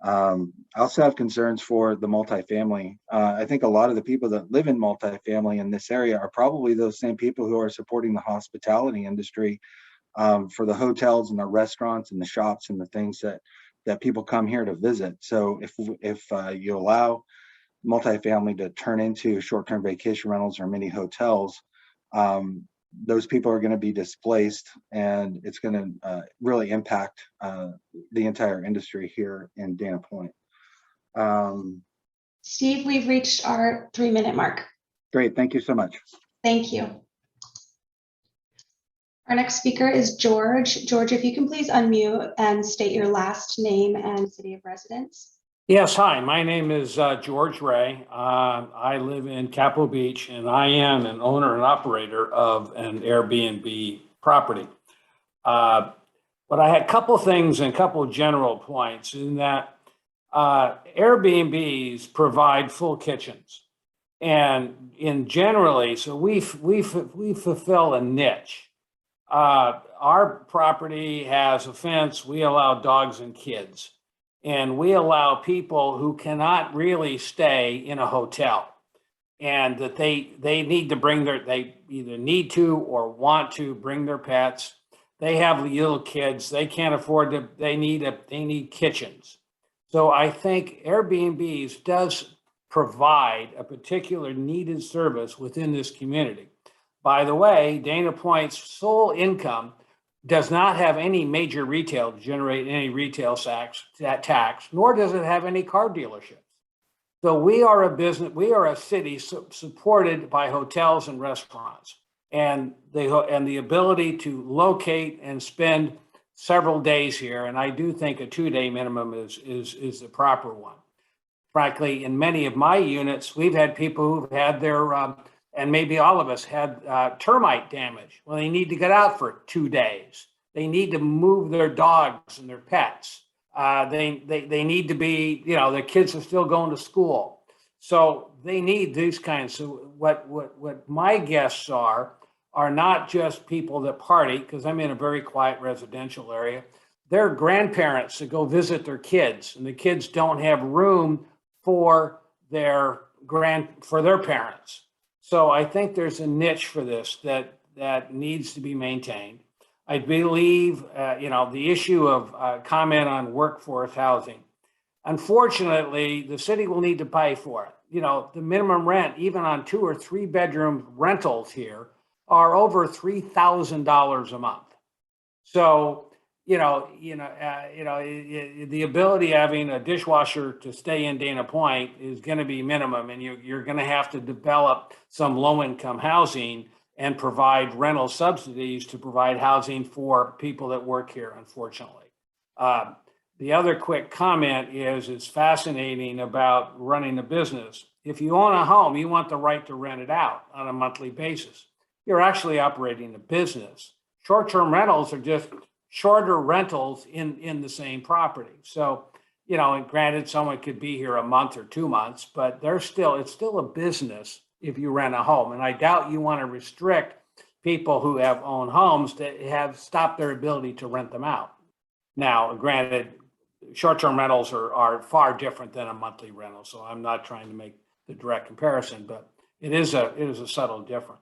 I also have concerns for the multifamily. I think a lot of the people that live in multifamily in this area are probably those same people who are supporting the hospitality industry for the hotels and the restaurants and the shops and the things that people come here to visit. So if you allow multifamily to turn into short-term vacation rentals or mini hotels, those people are going to be displaced, and it's going to really impact the entire industry here in Dana Point. Steve, we've reached our 3-minute mark. Great, thank you so much. Thank you. Our next speaker is George. George, if you can please unmute and state your last name and city of residence. Yes, hi, my name is George Ray. I live in Capo Beach, and I am an owner and operator of an Airbnb property. But I had a couple things and a couple of general points in that Airbnbs provide full kitchens. And generally, so we fulfill a niche. Our property has a fence. We allow dogs and kids. And we allow people who cannot really stay in a hotel, and that they need to bring they either need to or want to bring their pets. They have little kids. They can't afford to, they need kitchens. So I think Airbnbs does provide a particular needed service within this community. By the way, Dana Point's sole income does not have any major retail to generate any retail tax, nor does it have any car dealerships. So we are a business, we are a city supported by hotels and restaurants, and the ability to locate and spend several days here. And I do think a 2-day minimum is the proper one. Frankly, in many of my units, we've had people who've had their and maybe all of us had termite damage. Well, they need to get out for 2 days. They need to move their dogs and their pets. They need to be, their kids are still going to school. So they need these kinds. So what my guests are not just people that party, because I'm in a very quiet residential area. They're grandparents that go visit their kids, and the kids don't have room for their parents. So I think there's a niche for this that needs to be maintained. I believe, the issue of comment on workforce housing. Unfortunately, the city will need to pay for it. The minimum rent, even on 2 or 3 bedroom rentals here, are over $3,000 a month. So, the ability of having a dishwasher to stay in Dana Point is going to be minimum, and you're going to have to develop some low-income housing and provide rental subsidies to provide housing for people that work here, unfortunately. The other quick comment is it's fascinating about running a business. If you own a home, you want the right to rent it out on a monthly basis. You're actually operating a business. Short-term rentals are just shorter rentals in the same property. So, and granted, someone could be here a month or 2 months, but it's still a business if you rent a home. And I doubt you want to restrict people who have owned homes that have stopped their ability to rent them out. Now, granted, short-term rentals are far different than a monthly rental. So I'm not trying to make the direct comparison, but it is a subtle difference.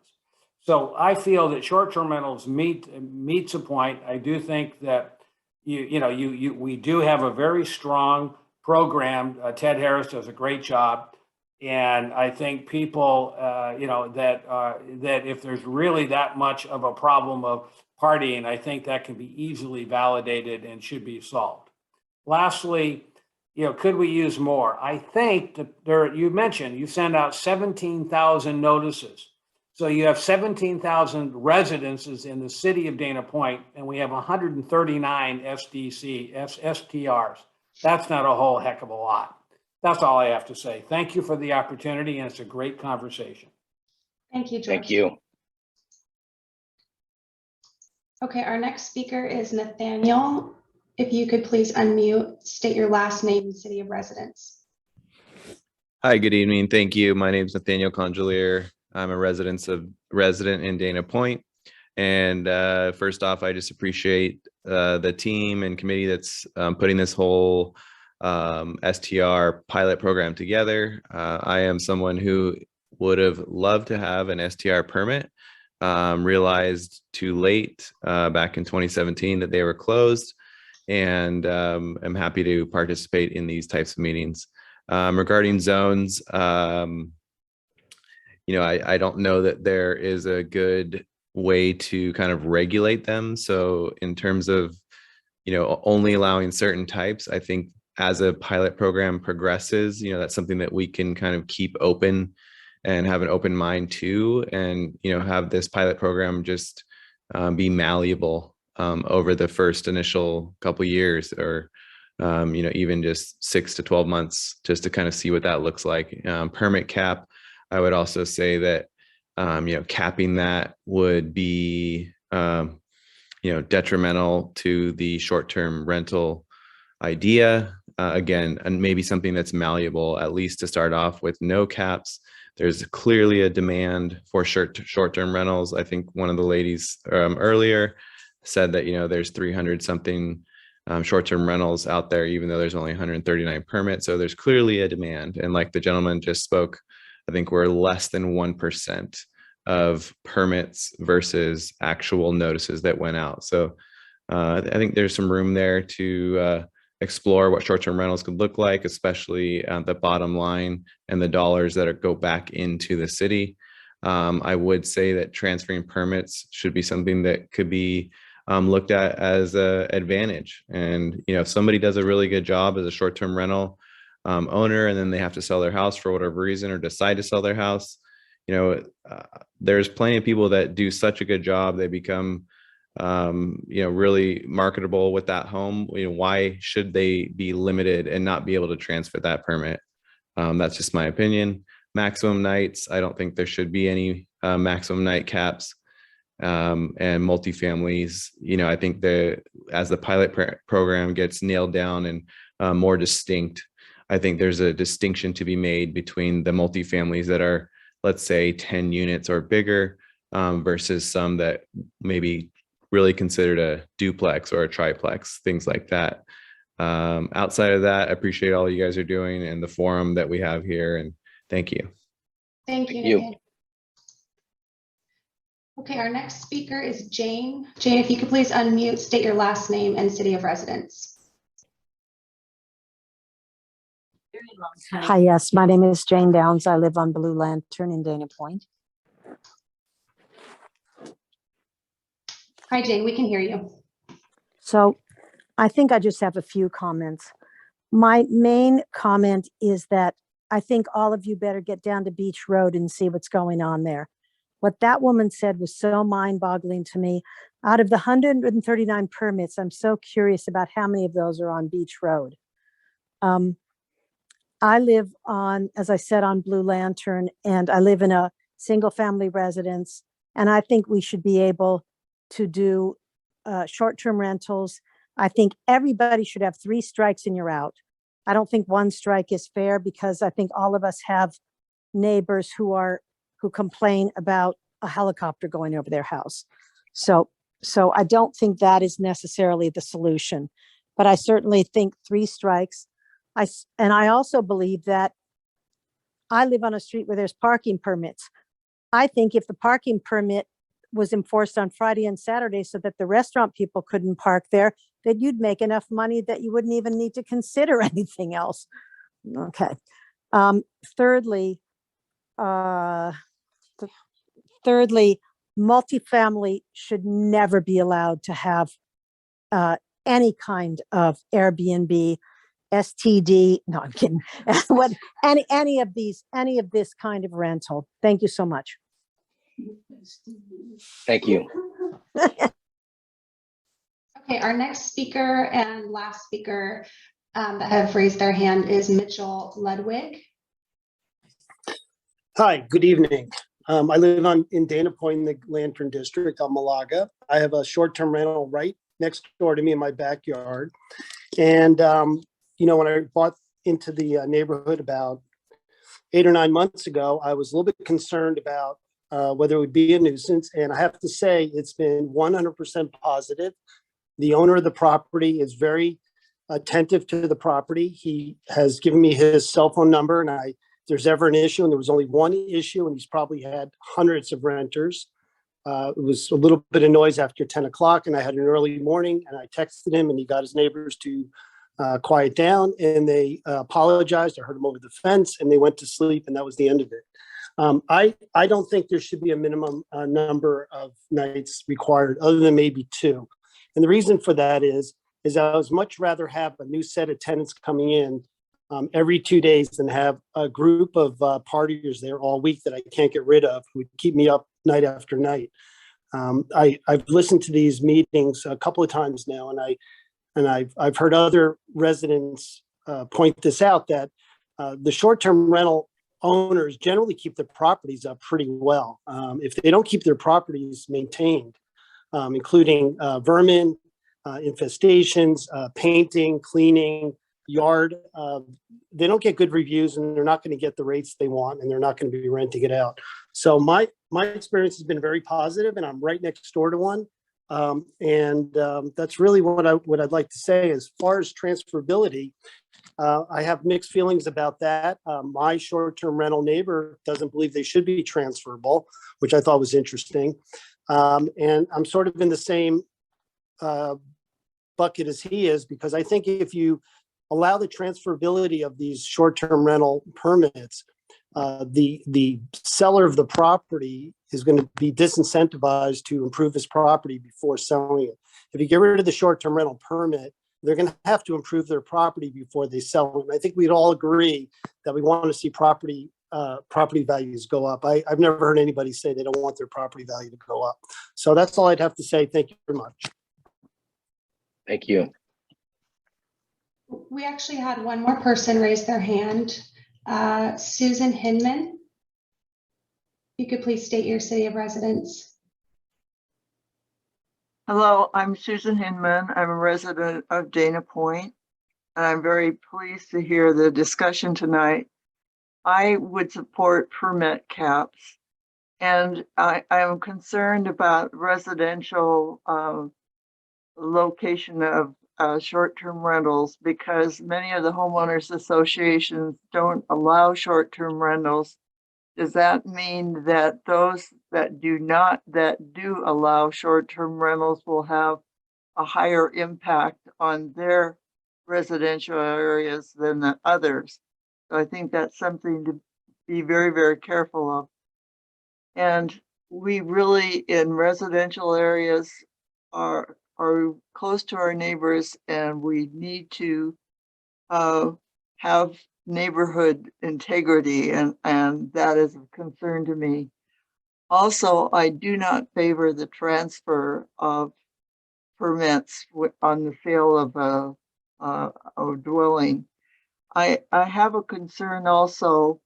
So I feel that short-term rentals meets a point. I do think that we do have a very strong program. Ted Harris does a great job, and I think people, that if there's really that much of a problem of partying, I think that can be easily validated and should be solved. Lastly, could we use more? I think that you send out 17,000 notices. So you have 17,000 residences in the city of Dana Point, and we have 139 STRs. That's not a whole heck of a lot. That's all I have to say. Thank you for the opportunity, and it's a great conversation. Thank you, George. Thank you. Okay, our next speaker is Nathaniel. If you could please unmute, state your last name and city of residence. Hi, good evening. Thank you. My name is Nathaniel Conjolier. I'm a resident in Dana Point. And first off, I just appreciate the team and committee that's putting this whole STR pilot program together. I am someone who would have loved to have an STR permit, realized too late back in 2017 that they were closed, and I'm happy to participate in these types of meetings. Regarding zones, I don't know that there is a good way to kind of regulate them. So in terms of, only allowing certain types, I think as a pilot program progresses, that's something that we can kind of keep open and have an open mind to, and, have this pilot program just be malleable over the first initial couple years, or, even just 6 to 12 months, just to kind of see what that looks like. Permit cap, I would also say that, capping that would be, detrimental to the short-term rental idea. Again, and maybe something that's malleable, at least to start off with no caps. There's clearly a demand for short-term rentals. I think one of the ladies earlier said that, there's 300 something short-term rentals out there, even though there's only 139 permits. So there's clearly a demand. And like the gentleman just spoke, I think we're less than 1% of permits versus actual notices that went out. So I think there's some room there to explore what short-term rentals could look like, especially the bottom line and the dollars that go back into the city. I would say that transferring permits should be something that could be looked at as an advantage. And, if somebody does a really good job as a short-term rental owner, and then they have to sell their house for whatever reason, or decide to sell their house, there's plenty of people that do such a good job, they become really marketable with that home. Why should they be limited and not be able to transfer that permit? That's just my opinion. Maximum nights, I don't think there should be any maximum night caps. And multifamilies, I think as the pilot program gets nailed down and more distinct, I think there's a distinction to be made between the multifamilies that are, let's say, 10 units or bigger, versus some that maybe really considered a duplex or a triplex, things like that. Outside of that, I appreciate all you guys are doing and the forum that we have here, and thank you. Thank you. Okay, our next speaker is Jane. Jane, if you could please unmute, state your last name and city of residence. Hi, yes, my name is Jane Downs. I live on Blue Lantern in Dana Point. Hi, Jane, we can hear you. So I think I just have a few comments. My main comment is that I think all of you better get down to Beach Road and see what's going on there. What that woman said was so mind-boggling to me. Out of the 139 permits, I'm so curious about how many of those are on Beach Road. I live on, as I said, on Blue Lantern, and I live in a single-family residence, and I think we should be able to do short-term rentals. I think everybody should have 3 strikes and you're out. I don't think 1 strike is fair, because I think all of us have neighbors who complain about a helicopter going over their house. So I don't think that is necessarily the solution, but I certainly think 3 strikes. I also believe that I live on a street where there's parking permits. I think if the parking permit was enforced on Friday and Saturday so that the restaurant people couldn't park there, that you'd make enough money that you wouldn't even need to consider anything else. Okay. Thirdly, multifamily should never be allowed to have any kind of Airbnb, STD. No, I'm kidding. any of this kind of rental. Thank you so much. Thank you. Okay, our next speaker and last speaker that have raised their hand is Mitchell Ludwig. Hi, good evening. I live in Dana Point in the Lantern District on Malaga. I have a short-term rental right next door to me in my backyard. And, when I bought into the neighborhood about 8 or 9 months ago, I was a little bit concerned about whether it would be a nuisance. And I have to say, it's been 100% positive. The owner of the property is very attentive to the property. He has given me his cell phone number, and if there's ever an issue, and there was only 1 issue, and he's probably had hundreds of renters. It was a little bit of noise after 10 o'clock, and I had an early morning, and I texted him, and he got his neighbors to quiet down, and they apologized. I heard them over the fence, and they went to sleep, and that was the end of it. I don't think there should be a minimum number of nights required, other than maybe 2. And the reason for that is is I would much rather have a new set of tenants coming in every 2 days than have a group of partiers there all week that I can't get rid of, who would keep me up night after night. I've listened to these meetings a couple of times now, and I've heard other residents point this out, that the short-term rental owners generally keep their properties up pretty well. If they don't keep their properties maintained, including vermin, infestations, painting, cleaning, yard, they don't get good reviews, and they're not going to get the rates they want, and they're not going to be renting it out. So my experience has been very positive, and I'm right next door to one. That's really what I'd like to say. As far as transferability, I have mixed feelings about that. My short-term rental neighbor doesn't believe they should be transferable, which I thought was interesting. And I'm sort of in the same bucket as he is, because I think if you allow the transferability of these short-term rental permits, the seller of the property is going to be disincentivized to improve his property before selling it. If you get rid of the short-term rental permit, they're going to have to improve their property before they sell it. And I think we'd all agree that we want to see property values go up. I've never heard anybody say they don't want their property value to go up. So that's all I'd have to say. Thank you very much. Thank you. We actually had one more person raise their hand. Susan Hinman. You could please state your city of residence. Hello, I'm Susan Hinman. I'm a resident of Dana Point, and I'm very pleased to hear the discussion tonight. I would support permit caps, and I am concerned about residential location of short-term rentals, because many of the homeowners associations don't allow short-term rentals. Does that mean that those that do allow short-term rentals will have a higher impact on their residential areas than the others? So I think that's something to be very, very careful of. And we really, in residential areas, are close to our neighbors, and we need to have neighborhood integrity, and that is a concern to me. Also, I do not favor the transfer of permits on the sale of a dwelling. I have a concern also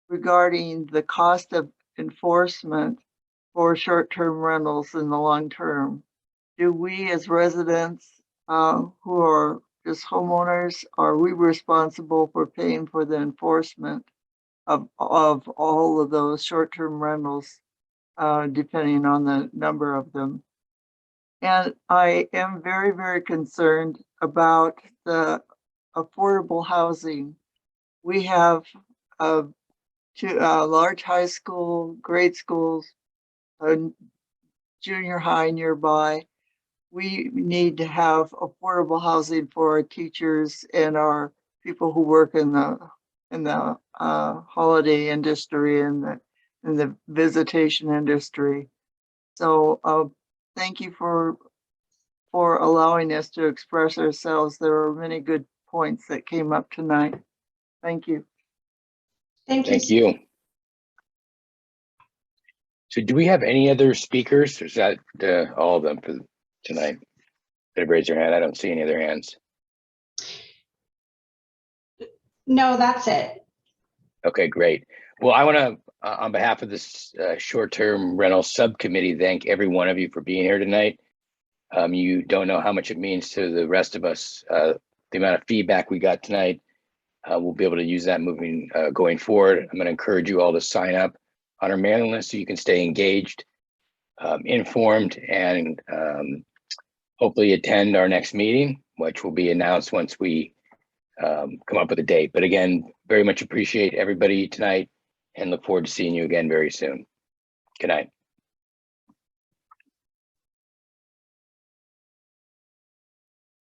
regarding the cost of enforcement for short-term rentals in the long term. Do we as residents who are just homeowners, are we responsible for paying for the enforcement of all of those short-term rentals, depending on the number of them? And I am very, very concerned about the affordable housing. We have two large high school, grade schools, a junior high nearby. We need to have affordable housing for our teachers and our people who work in the holiday industry and the visitation industry. So thank you for allowing us to express ourselves. There were many good points that came up tonight. Thank you. Thank you. So do we have any other speakers? Or is that all of them for tonight? They've raised their hand. I don't see any other hands. No, that's it. Okay, great. Well, I want to, on behalf of this short-term rental subcommittee, thank every one of you for being here tonight. You don't know how much it means to the rest of us. The amount of feedback we got tonight, we'll be able to use that going forward. I'm going to encourage you all to sign up on our mailing list so you can stay engaged, informed, and hopefully attend our next meeting, which will be announced once we come up with a date. But again, very much appreciate everybody tonight and look forward to seeing you again very soon. Good night.